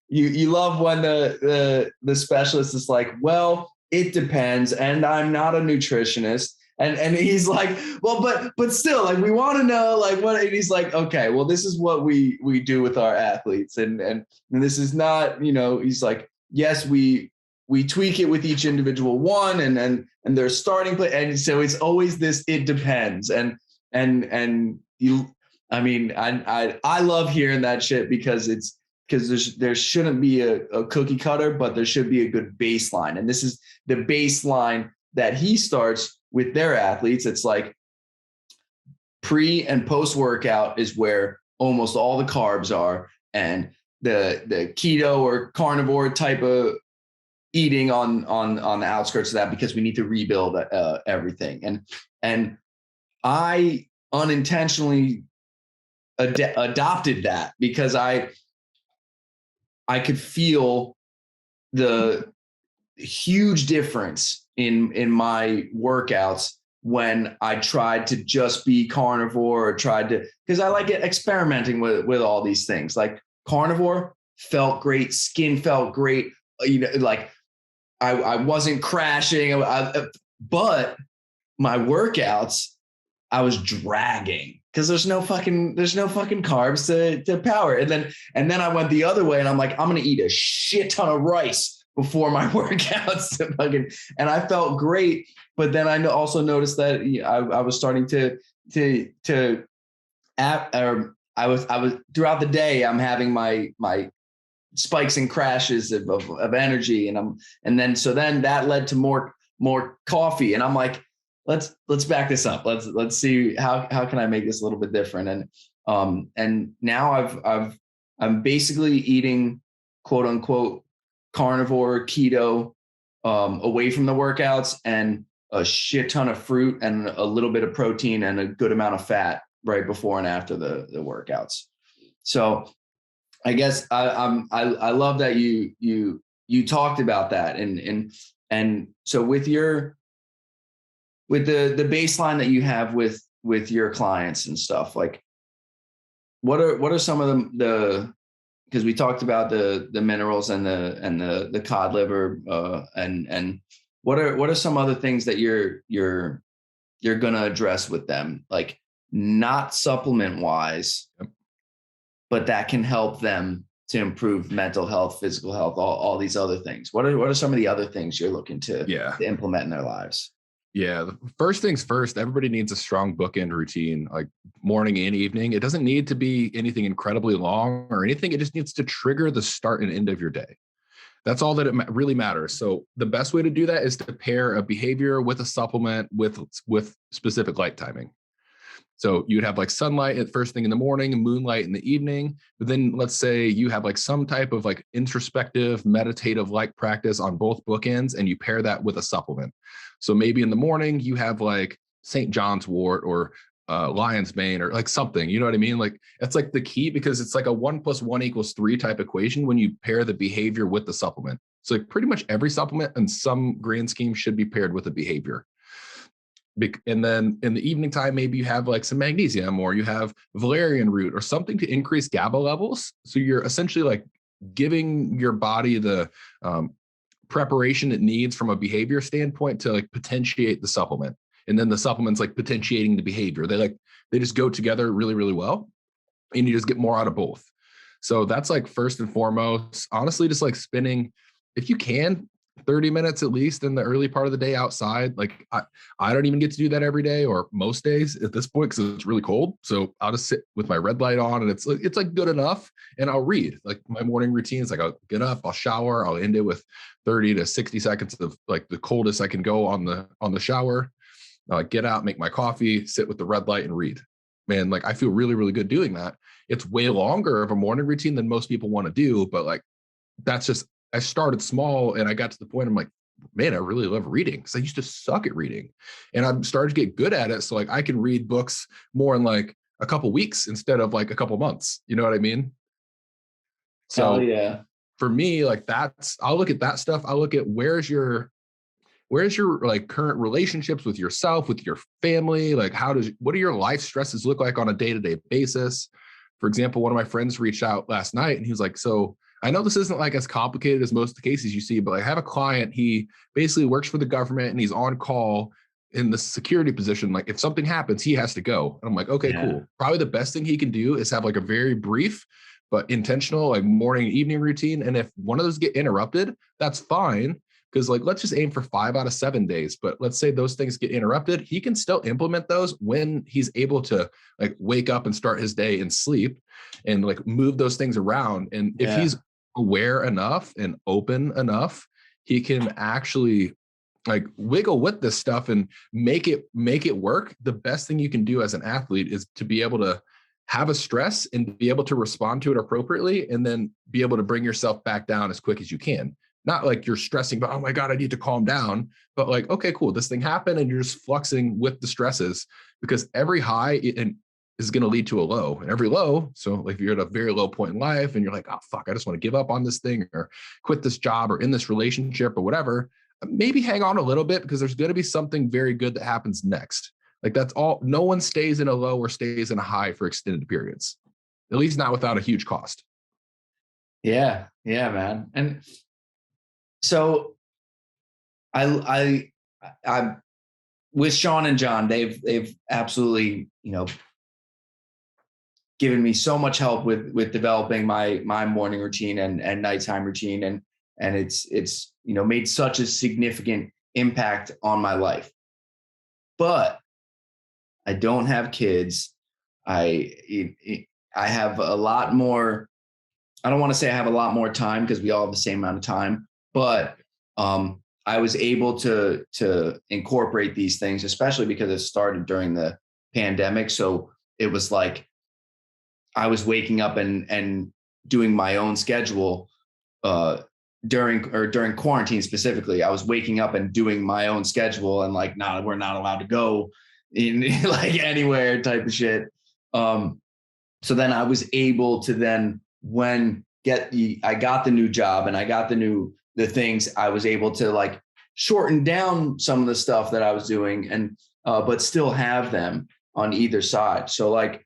[SPEAKER 2] you love when the specialist is like, well, it depends, and I'm not a nutritionist. And he's like, well, but still, like, we want to know, like, what. And he's like, okay, well, this is what we do with our athletes, and this is not, he's like, yes, we tweak it with each individual one, and their starting play, and so it's always this, it depends, and you, I mean, I love hearing that shit because there shouldn't be a cookie cutter, but there should be a good baseline, and this is the baseline that he starts with their athletes. It's like pre and post workout is where almost all the carbs are, and the keto or carnivore type of eating on the outskirts of that, because we need to rebuild everything. And I unintentionally adopted that because I could feel the huge difference in my workouts when I tried to just be carnivore, or tried to, because I like experimenting with all these things. Like carnivore felt great, skin felt great, like I wasn't crashing, but my workouts, I was dragging because there's no fucking carbs to power. And then I went the other way, and I'm like, I'm gonna eat a shit ton of rice before my workouts and I felt great. But then I also noticed that I was starting I was throughout the day, I'm having my spikes and crashes of energy, and then that led to more coffee, and I'm like, let's back this up. Let's see how can I make this a little bit different. And now I'm basically eating quote unquote carnivore, keto, away from the workouts, and a shit ton of fruit and a little bit of protein and a good amount of fat right before and after the workouts. So I guess I love that you talked about that, and so with the baseline that you have with your clients and stuff, like what are some of the because we talked about the minerals and the cod liver, and what are some other things that you're going to address with them, like not supplement wise, but that can help them to improve mental health, physical health, all these other things. What are some of the other things you're looking to implement in their lives?
[SPEAKER 1] Yeah. First things first, everybody needs a strong bookend routine, like morning and evening. It doesn't need to be anything incredibly long or anything. It just needs to trigger the start and end of your day. That's all that it really matters. So the best way to do that is to pair a behavior with a supplement with specific light timing. So you'd have like sunlight at first thing in the morning, moonlight in the evening. But then let's say you have like some type of like introspective, meditative like practice on both bookends, and you pair that with a supplement. So maybe in the morning you have like St. John's wort or lion's mane or like something, you know what I mean? Like that's like the key, because it's like a 1 + 1 = 3 type equation when you pair the behavior with the supplement. So like pretty much every supplement in some grand scheme should be paired with a behavior. And then in the evening time, maybe you have like some magnesium, or you have valerian root or something to increase GABA levels. So you're essentially like giving your body the preparation it needs from a behavior standpoint to like potentiate the supplement. And then the supplement's like potentiating the behavior. They just go together really, really well. And you just get more out of both. So that's like first and foremost, honestly, just like spending, if you can, 30 minutes at least in the early part of the day outside. Like I don't even get to do that every day or most days at this point because it's really cold. So I'll just sit with my red light on and it's like good enough. And I'll read. Like my morning routine is like I'll get up, I'll shower, I'll end it with 30 to 60 seconds of like the coldest I can go on the shower. Get out, make my coffee, sit with the red light and read. Man, like I feel really, really good doing that. It's way longer of a morning routine than most people want to do, but like that's just, I started small and I got to the point I'm like, man, I really love reading because I used to suck at reading and I'm starting to get good at it. So like I can read books more in like a couple weeks instead of like a couple months. You know what I mean?
[SPEAKER 2] Hell
[SPEAKER 1] So
[SPEAKER 2] yeah.
[SPEAKER 1] for me, like I'll look at that stuff. I'll look at where's your like current relationships with yourself, with your family? Like what do your life stresses look like on a day-to-day basis? For example, one of my friends reached out last night and he was like, so I know this isn't like as complicated as most of the cases you see, but I have a client, he basically works for the government and he's on call in the security position. Like if something happens, he has to go. And I'm like, okay, cool. Probably the best thing he can do is have like a very brief, but intentional, like morning, evening routine. And if one of those get interrupted, that's fine. Because like, let's just aim for 5 out of 7 days. But let's say those things get interrupted. He can still implement those when he's able to like wake up and start his day and sleep and like move those things around. And if he's aware enough and open enough, he can actually like wiggle with this stuff and make it work. The best thing you can do as an athlete is to be able to have a stress and be able to respond to it appropriately and then be able to bring yourself back down as quick as you can. Not like you're stressing, but oh my God, I need to calm down. But like, okay, cool. This thing happened and you're just fluxing with the stresses because every high is going to lead to a low and every low. So like if you're at a very low point in life and you're like, oh, fuck, I just want to give up on this thing or quit this job or in this relationship or whatever, maybe hang on a little bit because there's going to be something very good that happens next. Like that's all. No one stays in a low or stays in a high for extended periods, at least not without a huge cost.
[SPEAKER 2] Yeah, man. And so I'm with Sean and John. They've absolutely, given me so much help with developing my morning routine and nighttime routine. And it's made such a significant impact on my life. But I don't have kids. I have a lot more. I don't want to say I have a lot more time because we all have the same amount of time, but I was able to incorporate these things, especially because it started during the pandemic. So it was like I was waking up and doing my own schedule during quarantine specifically. I was waking up and doing my own schedule and like, we're not allowed to go in like anywhere type of shit. So then I was able to then I got the new job and I got the things, I was able to like shorten down some of the stuff that I was doing and, but still have them on either side. So like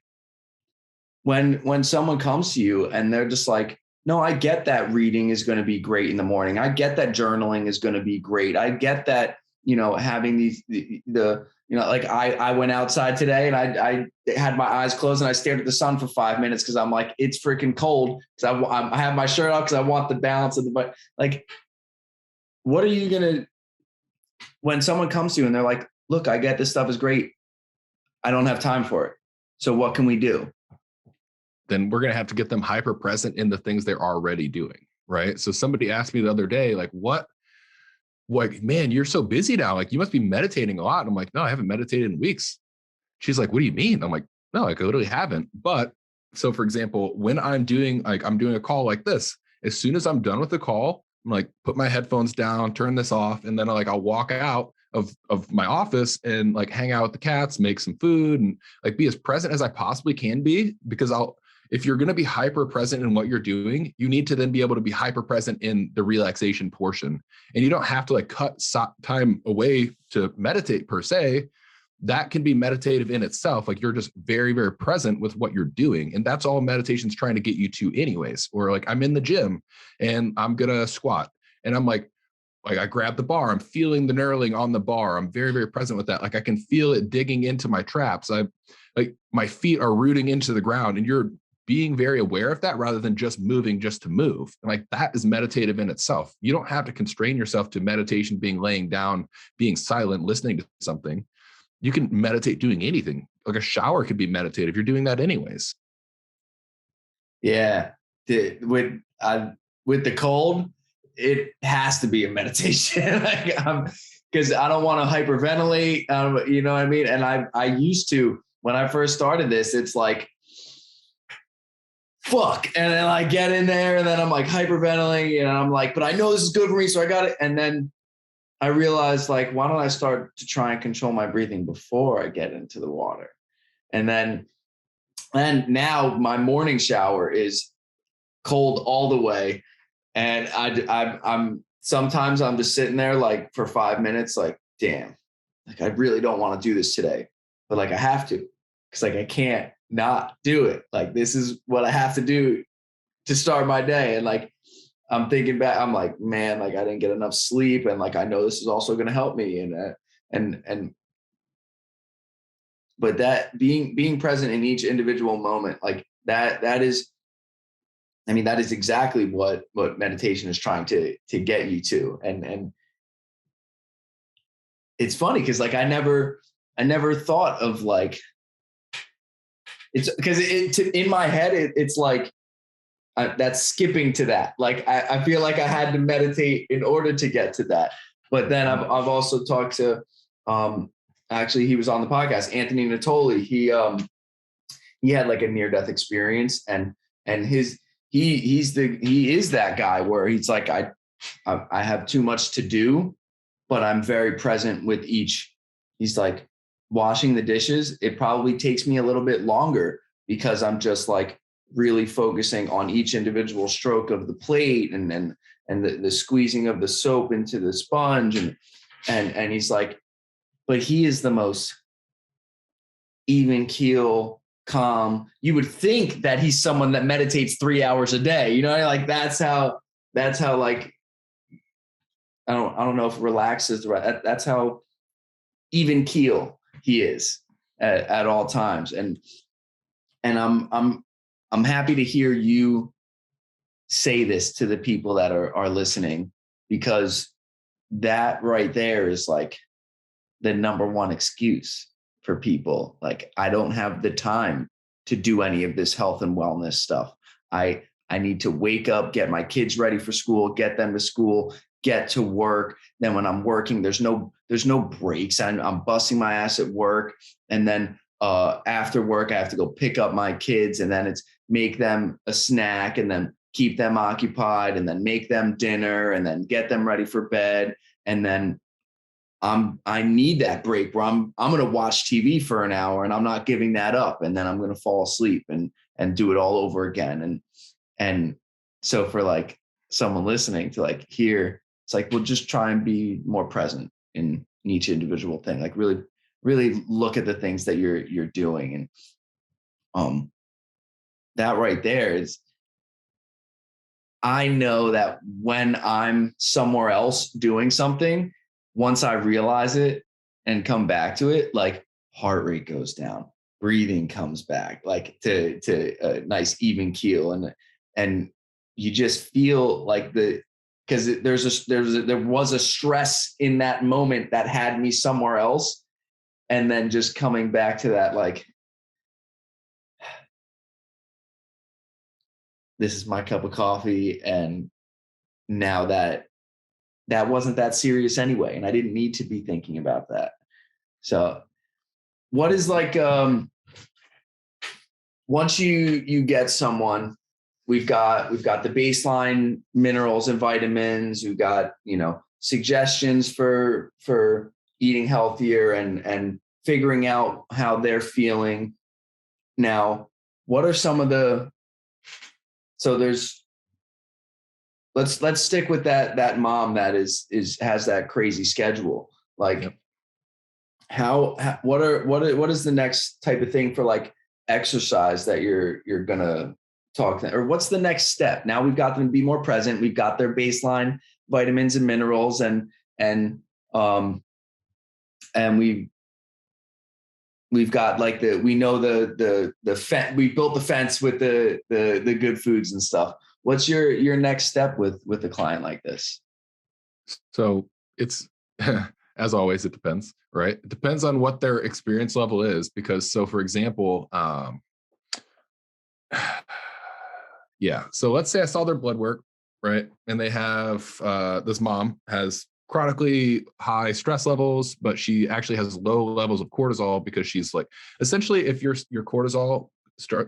[SPEAKER 2] when someone comes to you and they're just like, no, I get that reading is going to be great in the morning. I get that journaling is going to be great. I get that, having like I went outside today and I had my eyes closed and I stared at the sun for 5 minutes because I'm like, it's freaking cold. Because I have my shirt off because I want the balance of but like, what are you gonna when someone comes to you and they're like, look, I get this stuff is great. I don't have time for it. So what can we do?
[SPEAKER 1] Then we're going to have to get them hyper present in the things they're already doing. Right. So somebody asked me the other day, like, man, you're so busy now. Like you must be meditating a lot. And I'm like, no, I haven't meditated in weeks. She's like, what do you mean? I'm like, no, I literally haven't. But so for example, when I'm doing a call like this, as soon as I'm done with the call, I'm like, put my headphones down, turn this off. And then I'll walk out of my office and like hang out with the cats, make some food and like be as present as I possibly can be because if you're going to be hyper present in what you're doing, you need to then be able to be hyper present in the relaxation portion. And you don't have to like cut time away to meditate per se. That can be meditative in itself. Like you're just very, very present with what you're doing. And that's all meditation's trying to get you to anyways. Or like I'm in the gym and I'm going to squat and I'm like I grab the bar, I'm feeling the knurling on the bar. I'm very, very present with that. Like I can feel it digging into my traps. Like my feet are rooting into the ground and you're being very aware of that rather than just moving just to move. And like that is meditative in itself. You don't have to constrain yourself to meditation being laying down, being silent, listening to something. You can meditate doing anything. Like a shower could be meditative. You're doing that anyways.
[SPEAKER 2] Yeah. With the cold, it has to be a meditation. Like because I don't want to hyperventilate. You know what I mean? And I used to, when I first started this, it's like, fuck. And then I get in there and then I'm like hyperventilating and I'm like, but I know this is good for me. So I got it. And then I realized, like, why don't I start to try and control my breathing before I get into the water? And now my morning shower is cold all the way. And I'm sometimes I'm just sitting there like for 5 minutes, like, damn, like I really don't want to do this today, but like I have to, because like I can't not do it. Like this is what I have to do to start my day. And like I'm thinking back, I'm like, man, like I didn't get enough sleep, and like I know this is also going to help me. But that being present in each individual moment, like that is, I mean, that is exactly what meditation is trying to get you to. And it's funny because like I never thought of like, it's because in my head it's like that's skipping to that. Like I feel like I had to meditate in order to get to that. But then I've also talked to actually he was on the podcast, Anthony Natoli. He had like a near-death experience, and he is that guy where he's like, I have too much to do, but I'm very present with each. He's like, washing the dishes, it probably takes me a little bit longer because I'm just like really focusing on each individual stroke of the plate and the squeezing of the soap into the sponge. And he's like, but he is the most even keel, calm. You would think that he's someone that meditates 3 hours a day. You know, like that's how like, I don't know if relaxed is the right, that's how even keel he is at all times. And I'm happy to hear you say this to the people that are listening, because that right there is like the number one excuse for people. Like, I don't have the time to do any of this health and wellness stuff. I need to wake up, get my kids ready for school, get them to school, get to work. Then when I'm working, there's no breaks. I'm busting my ass at work. And then after work, I have to go pick up my kids, and then it's make them a snack and then keep them occupied and then make them dinner and then get them ready for bed. And then I need that break where I'm going to watch TV for an hour and I'm not giving that up. And then I'm going to fall asleep and do it all over again. And so for like someone listening to like hear, it's like, well, just try and be more present in each individual thing. Like really, really look at the things that you're doing. And that right there is, I know that when I'm somewhere else doing something, once I realize it and come back to it, like heart rate goes down, breathing comes back, like to a nice even keel. And you just feel like because there was a stress in that moment that had me somewhere else. And then just coming back to that, like, this is my cup of coffee. And now that wasn't that serious anyway. And I didn't need to be thinking about that. So what is like, once you get someone, we've got the baseline minerals and vitamins. We've got, suggestions for eating healthier and figuring out how they're feeling. Now, what are some of let's stick with that mom that has that crazy schedule. Like, yep. What is the next type of thing for like exercise that you're gonna talk to, or what's the next step? Now we've got them to be more present. We've got their baseline vitamins and minerals, and we've got like we know we built the fence with the good foods and stuff. What's your next step with a client like this?
[SPEAKER 1] So it's, as always, it depends, right? It depends on what their experience level is, because so for example, yeah. So let's say I saw their blood work, right? And they have, this mom has chronically high stress levels, but she actually has low levels of cortisol because she's like, essentially, if your cortisol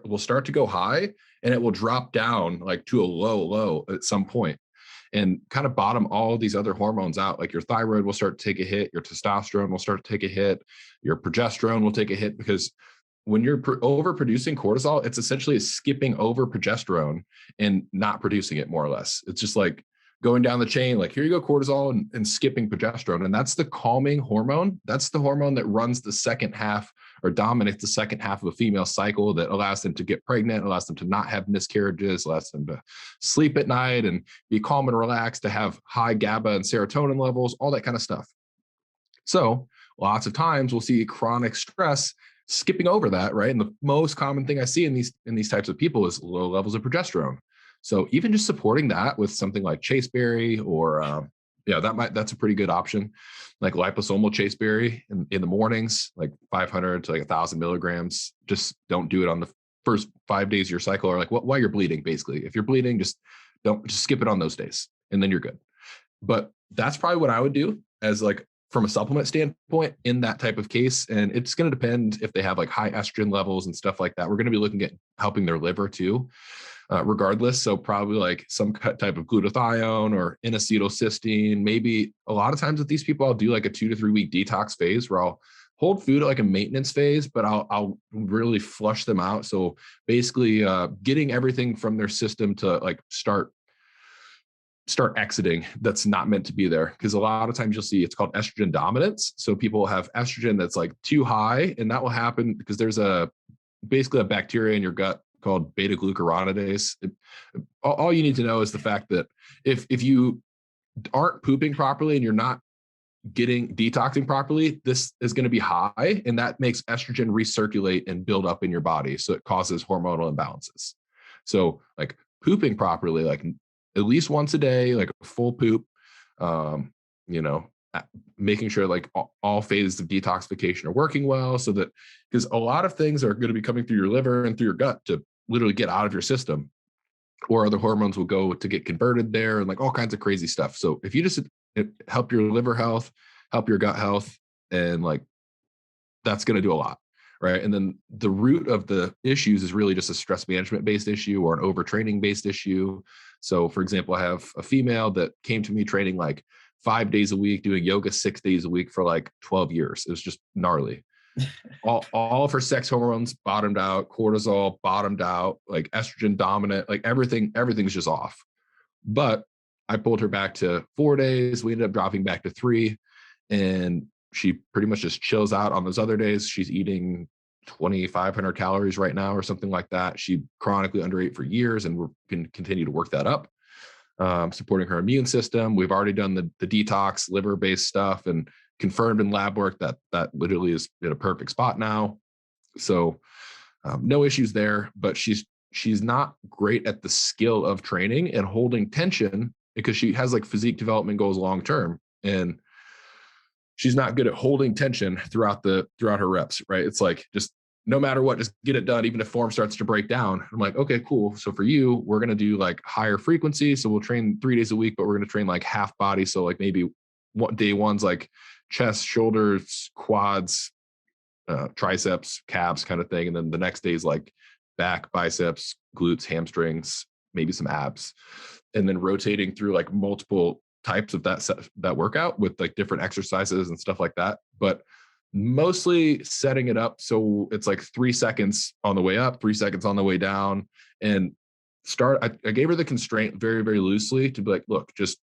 [SPEAKER 1] will start to go high and it will drop down like to a low at some point and kind of bottom all these other hormones out. Like your thyroid will start to take a hit, your testosterone will start to take a hit, your progesterone will take a hit, because when you're overproducing cortisol, it's essentially skipping over progesterone and not producing it, more or less. It's just like going down the chain, like here you go, cortisol, and skipping progesterone. And that's the calming hormone. That's the hormone that runs the second half or dominates the second half of a female cycle, that allows them to get pregnant, allows them to not have miscarriages, allows them to sleep at night and be calm and relaxed, to have high GABA and serotonin levels, all that kind of stuff. So lots of times we'll see chronic stress skipping over that, right? And the most common thing I see in these types of people is low levels of progesterone. So even just supporting that with something like chaseberry, or that's a pretty good option, like liposomal chaseberry in the mornings, like 500 to like 1,000 milligrams. Just don't do it on the first 5 days of your cycle, or like while you're bleeding. Basically, if you're bleeding, just skip it on those days, and then you're good. But that's probably what I would do as like from a supplement standpoint in that type of case. And it's going to depend if they have like high estrogen levels and stuff like that. We're going to be looking at helping their liver too, regardless. So probably like some type of glutathione or N-acetylcysteine. Maybe a lot of times with these people, I'll do like a 2 to 3 week detox phase where I'll hold food at like a maintenance phase, but I'll really flush them out. So basically getting everything from their system to like start exiting that's not meant to be there. Because a lot of times you'll see it's called estrogen dominance. So people have estrogen that's like too high, and that will happen because there's basically a bacteria in your gut called beta glucuronidase. All you need to know is the fact that if you aren't pooping properly and you're not getting detoxing properly, this is going to be high, and that makes estrogen recirculate and build up in your body. So it causes hormonal imbalances. So like pooping properly, like at least once a day, like a full poop, making sure like all phases of detoxification are working well, so that, because a lot of things are going to be coming through your liver and through your gut to literally get out of your system, or other hormones will go to get converted there, and like all kinds of crazy stuff. So if you just help your liver health, help your gut health, and like that's going to do a lot. Right. And then the root of the issues is really just a stress management based issue or an overtraining based issue. So for example, I have a female that came to me training like 5 days a week, doing yoga 6 days a week for like 12 years. It was just gnarly. all of her sex hormones bottomed out, cortisol bottomed out, like estrogen dominant, like everything's just off. But I pulled her back to 4 days. We ended up dropping back to 3. And she pretty much just chills out on those other days. She's eating 2,500 calories right now or something like that. She chronically underate for years, and we're going to continue to work that up, supporting her immune system. We've already done the detox liver-based stuff and confirmed in lab work that literally is in a perfect spot now. So no issues there, but she's not great at the skill of training and holding tension, because she has like physique development goals long-term, and she's not good at holding tension throughout her reps, right? It's like, just no matter what, just get it done, even if form starts to break down. I'm like, okay, cool. So for you, we're going to do like higher frequency. So we'll train 3 days a week, but we're going to train like half body. So like maybe day one's like chest, shoulders, quads, triceps, calves kind of thing. And then the next day is like back, biceps, glutes, hamstrings, maybe some abs. And then rotating through like multiple types of that workout with like different exercises and stuff like that. But mostly setting it up so it's like 3 seconds on the way up, 3 seconds on the way down. And I gave her the constraint very, very loosely to be like, look, just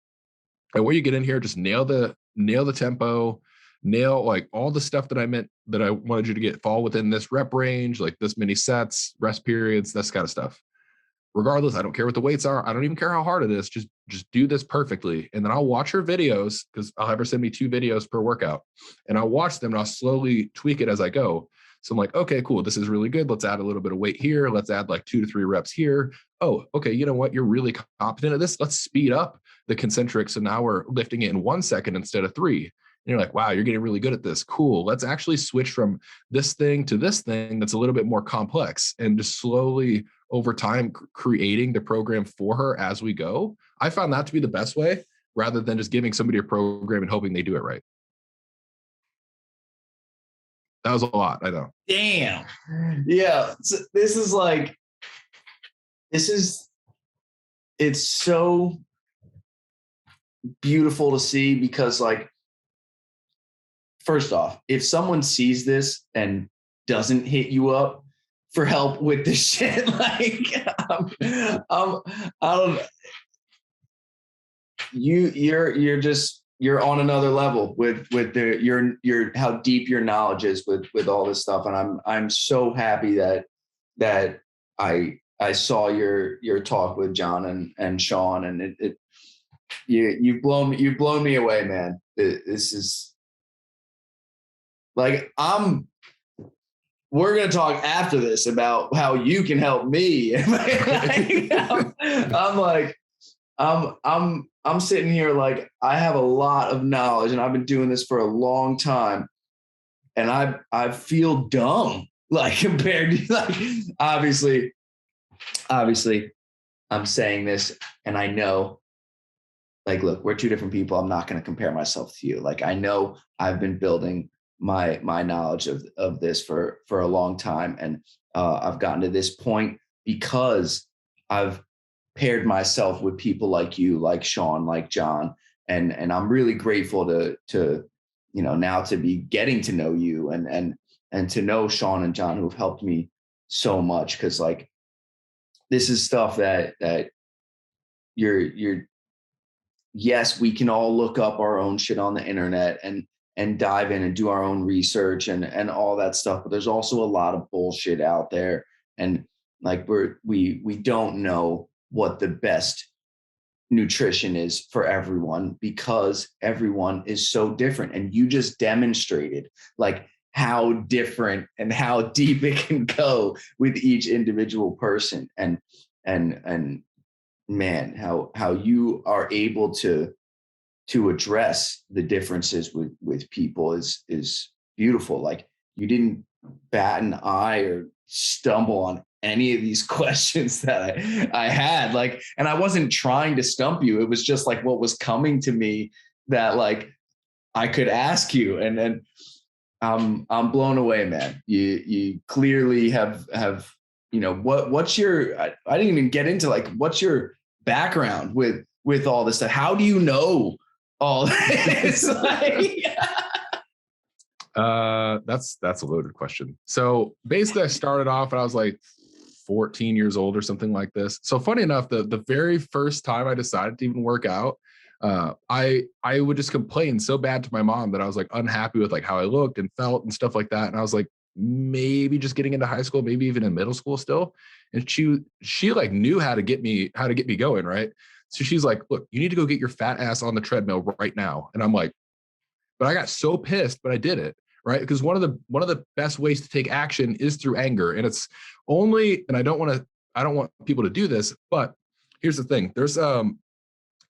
[SPEAKER 1] when you get in here, just nail the tempo, nail like all the stuff that I wanted you to fall within this rep range, like this many sets, rest periods, this kind of stuff. Regardless, I don't care what the weights are. I don't even care how hard it is. Just do this perfectly. And then I'll watch her videos, because I'll have her send me 2 videos per workout, and I'll watch them and I'll slowly tweak it as I go. So I'm like, okay, cool. This is really good. Let's add a little bit of weight here. Let's add like 2 to 3 reps here. Oh, okay. You know what? You're really competent at this. Let's speed up the concentric. So now we're lifting it in 1 second instead of 3. And you're like, wow, you're getting really good at this. Cool. Let's actually switch from this thing to this thing that's a little bit more complex, and just slowly over time creating the program for her as we go. I found that to be the best way, rather than just giving somebody a program and hoping they do it right. That was a lot, I know.
[SPEAKER 2] Damn. Yeah. So it's so beautiful to see, because like, first off, if someone sees this and doesn't hit you up for help with this shit, like, you're on another level with your how deep your knowledge is with all this stuff. And I'm so happy that I saw your talk with John and Sean, and you've blown me away, man. This is like, we're going to talk after this about how you can help me. I'm sitting here like, I have a lot of knowledge and I've been doing this for a long time, and I feel dumb, like, compared to, like, obviously I'm saying this and I know, like, look, we're two different people. I'm not going to compare myself to you. Like, I know I've been building my knowledge of this for a long time. And I've gotten to this point because I've paired myself with people like you, like Sean, like John. And I'm really grateful to, now to be getting to know you and to know Sean and John, who've helped me so much. Cause like, this is stuff that you're, yes, we can all look up our own shit on the internet and dive in and do our own research and all that stuff. But there's also a lot of bullshit out there. And like, we don't know what the best nutrition is for everyone, because everyone is so different. And you just demonstrated like how different and how deep it can go with each individual person. And man, how you are able to address the differences with people is beautiful. Like, you didn't bat an eye or stumble on any of these questions that I had, like, and I wasn't trying to stump you. It was just like what was coming to me that like I could ask you. And then I'm blown away, man. You clearly have what's your, I didn't even get into like, what's your background with all this stuff? How do you know all this? Like,
[SPEAKER 1] that's a loaded question. So basically I started off and I was like 14 years old or something like this. So funny enough, the very first time I decided to even work out, I would just complain so bad to my mom that I was like unhappy with like how I looked and felt and stuff like that. And I was like, maybe just getting into high school, maybe even in middle school still. And she like knew how to get me going. Right. So she's like, look, you need to go get your fat ass on the treadmill right now. And I'm like, but I got so pissed, but I did it. Right. Because one of the best ways to take action is through anger. And it's only, and I don't want people to do this, but here's the thing. There's,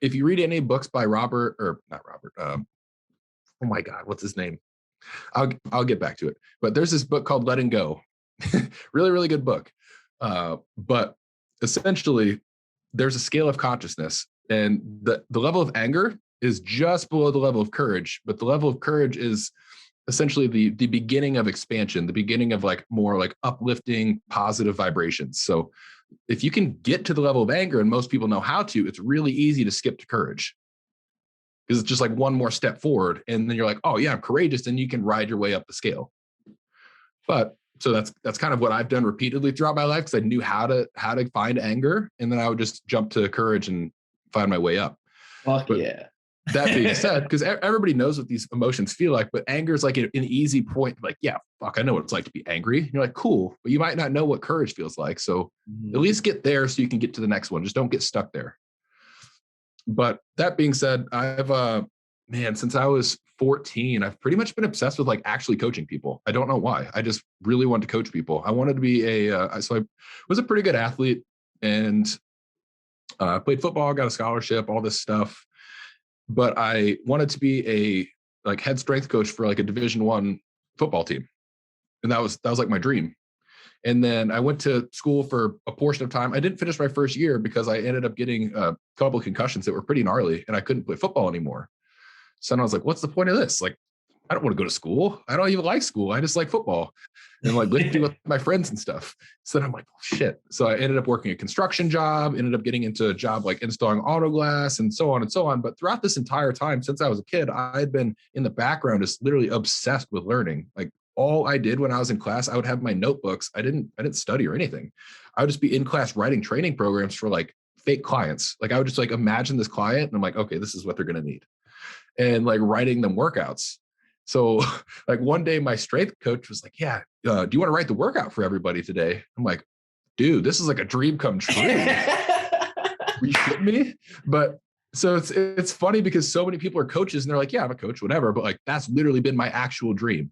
[SPEAKER 1] if you read any books by oh my God, what's his name? I'll get back to it. But there's this book called Letting Go. Really, really good book. But essentially there's a scale of consciousness, and the level of anger is just below the level of courage. But the level of courage is essentially the beginning of expansion, the beginning of like more like uplifting, positive vibrations. So if you can get to the level of anger, and most people know how to, it's really easy to skip to courage, because it's just like one more step forward. And then you're like, oh yeah, I'm courageous. And you can ride your way up the scale. But so that's kind of what I've done repeatedly throughout my life, because I knew how to find anger. And then I would just jump to courage and find my way up.
[SPEAKER 2] Fuck
[SPEAKER 1] but
[SPEAKER 2] yeah.
[SPEAKER 1] That being said, because everybody knows what these emotions feel like, but anger is like an easy point. Like, yeah, fuck, I know what it's like to be angry. And you're like, cool, but you might not know what courage feels like. So at least get there so you can get to the next one. Just don't get stuck there. But that being said, I've Man, since I was 14, I've pretty much been obsessed with like actually coaching people. I don't know why. I just really wanted to coach people. I wanted to be so I was a pretty good athlete and played football, got a scholarship, all this stuff. But I wanted to be a like head strength coach for like a Division I football team. And that was like my dream. And then I went to school for a portion of time. I didn't finish my first year because I ended up getting a couple of concussions that were pretty gnarly and I couldn't play football anymore. So then I was like, what's the point of this? Like, I don't want to go to school. I don't even like school. I just like football and like lifting with my friends and stuff. So then I'm like, oh, shit. So I ended up working a construction job, ended up getting into a job like installing auto glass and so on and so on. But throughout this entire time, since I was a kid, I had been in the background just literally obsessed with learning. Like all I did when I was in class, I would have my notebooks. I didn't study or anything. I would just be in class writing training programs for like fake clients. Like I would just like imagine this client and I'm like, okay, this is what they're going to need. And like writing them workouts. So like one day my strength coach was like, yeah, do you want to write the workout for everybody today? I'm like, dude, this is like a dream come true. Are you kidding me? But so it's funny because so many people are coaches and they're like, yeah, I'm a coach, whatever. But like, that's literally been my actual dream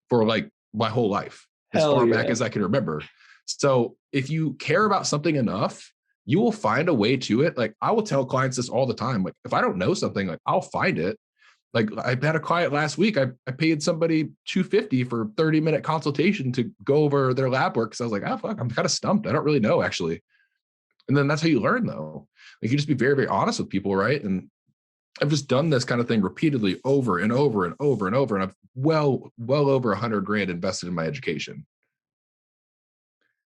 [SPEAKER 1] for like my whole life, as far back as I can remember. So if you care about something enough, you will find a way to it. Like I will tell clients this all the time. Like if I don't know something, like I'll find it. Like I had a client last week. I paid somebody $250 for 30-minute consultation to go over their lab work. Cause I was like, oh, fuck, I'm kind of stumped. I don't really know actually. And then that's how you learn though. Like you just be very, very honest with people. Right. And I've just done this kind of thing repeatedly over and over and over and over. And I've well over $100,000 invested in my education.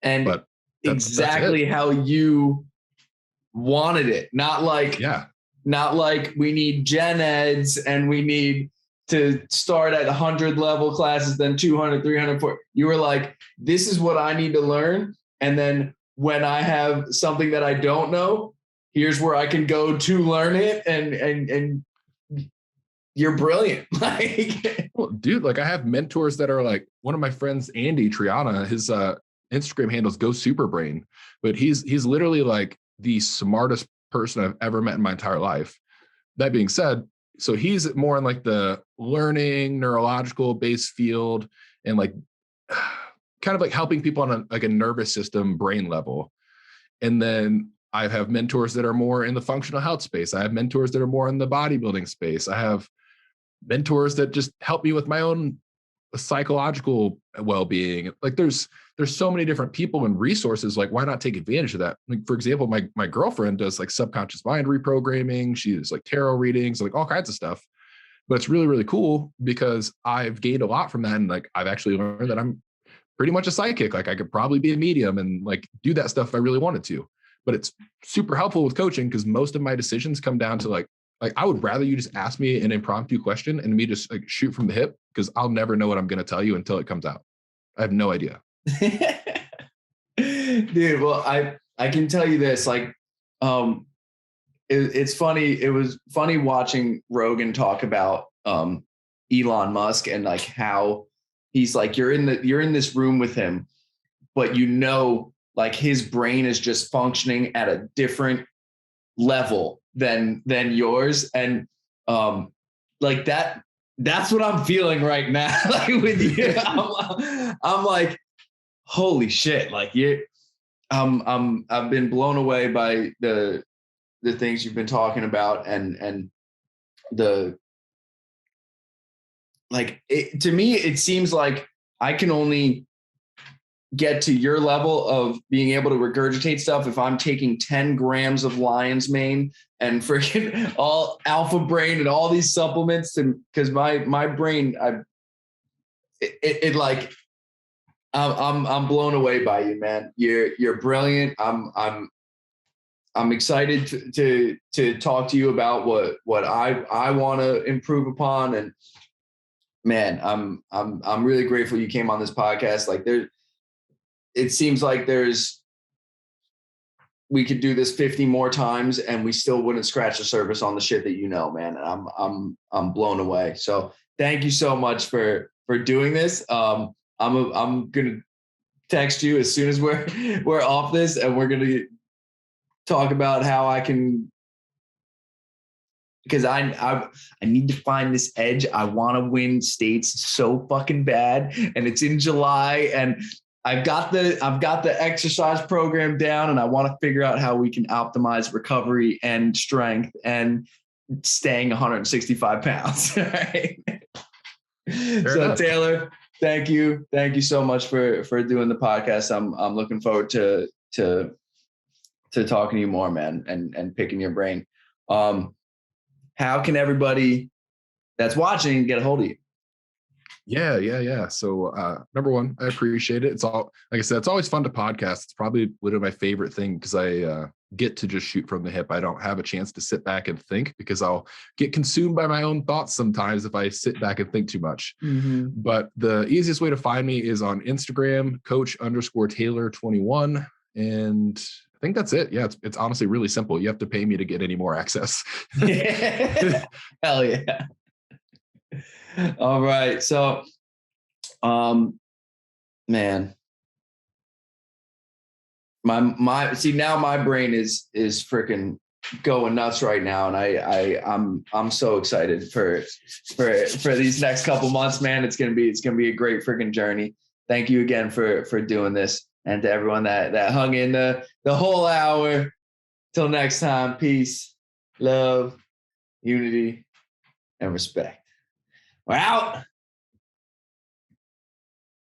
[SPEAKER 2] And but exactly how you wanted it. Not like, we need gen eds and we need to start at 100 level classes, then 200, 300, 400. You were like, this is what I need to learn. And then when I have something that I don't know, here's where I can go to learn it. And you're brilliant. Like,
[SPEAKER 1] well, dude, like I have mentors that are like one of my friends, Andy Triana, his Instagram handles Go Super Brain, but he's literally like the smartest person I've ever met in my entire life. That being said, so he's more in like the learning, neurological based field and like kind of like helping people on like a nervous system brain level. And then I have mentors that are more in the functional health space. I have mentors that are more in the bodybuilding space. I have mentors that just help me with my own psychological well-being. Like there's so many different people and resources. Like why not take advantage of that? Like for example, my girlfriend does like subconscious mind reprogramming. She does like tarot readings, like all kinds of stuff. But it's really, really cool because I've gained a lot from that. And like I've actually learned that I'm pretty much a psychic. Like I could probably be a medium and like do that stuff if I really wanted to. But it's super helpful with coaching because most of my decisions come down to like I would rather you just ask me an impromptu question and me just like shoot from the hip because I'll never know what I'm going to tell you until it comes out. I have no idea.
[SPEAKER 2] Dude, well, I can tell you this, like, it's funny. It was funny watching Rogan talk about Elon Musk and like how he's like, you're in this room with him, but you know, like his brain is just functioning at a different level than yours. And like that's what I'm feeling right now. Like with you, I'm like, holy shit. Like I've been blown away by the things you've been talking about and the, like to me, it seems like I can only get to your level of being able to regurgitate stuff if I'm taking 10 grams of lion's mane and freaking all alpha brain and all these supplements. And because my brain, like I'm blown away by you, man. You're brilliant. I'm excited to talk to you about what I want to improve upon. And man, I'm really grateful you came on this podcast. Like it seems like we could do this 50 more times and we still wouldn't scratch the surface on the shit that you know, man. And I'm blown away. So thank you so much for doing this. I'm going to text you as soon as we're off this, and we're going to talk about how I can because I need to find this edge. I want to win states so fucking bad, and it's in July, and I've got the exercise program down, and I want to figure out how we can optimize recovery and strength and staying 165 pounds. Right? So
[SPEAKER 1] enough.
[SPEAKER 2] Taylor, thank you so much for doing the podcast. I'm looking forward to talking to you more, man, and picking your brain. How can everybody that's watching get a hold of you?
[SPEAKER 1] Yeah. So number one, I appreciate it. It's all, like I said, it's always fun to podcast. It's probably literally my favorite thing because I get to just shoot from the hip. I don't have a chance to sit back and think because I'll get consumed by my own thoughts sometimes if I sit back and think too much.
[SPEAKER 2] Mm-hmm.
[SPEAKER 1] But the easiest way to find me is on Instagram, coach_Taylor21. And I think that's it. Yeah, it's honestly really simple. You have to pay me to get any more access.
[SPEAKER 2] Hell yeah. All right. So, man, my brain is freaking going nuts right now. And I'm so excited for these next couple months, man. It's going to be a great freaking journey. Thank you again for doing this. And to everyone that hung in the whole hour. Till next time, peace, love, unity, and respect. We're out.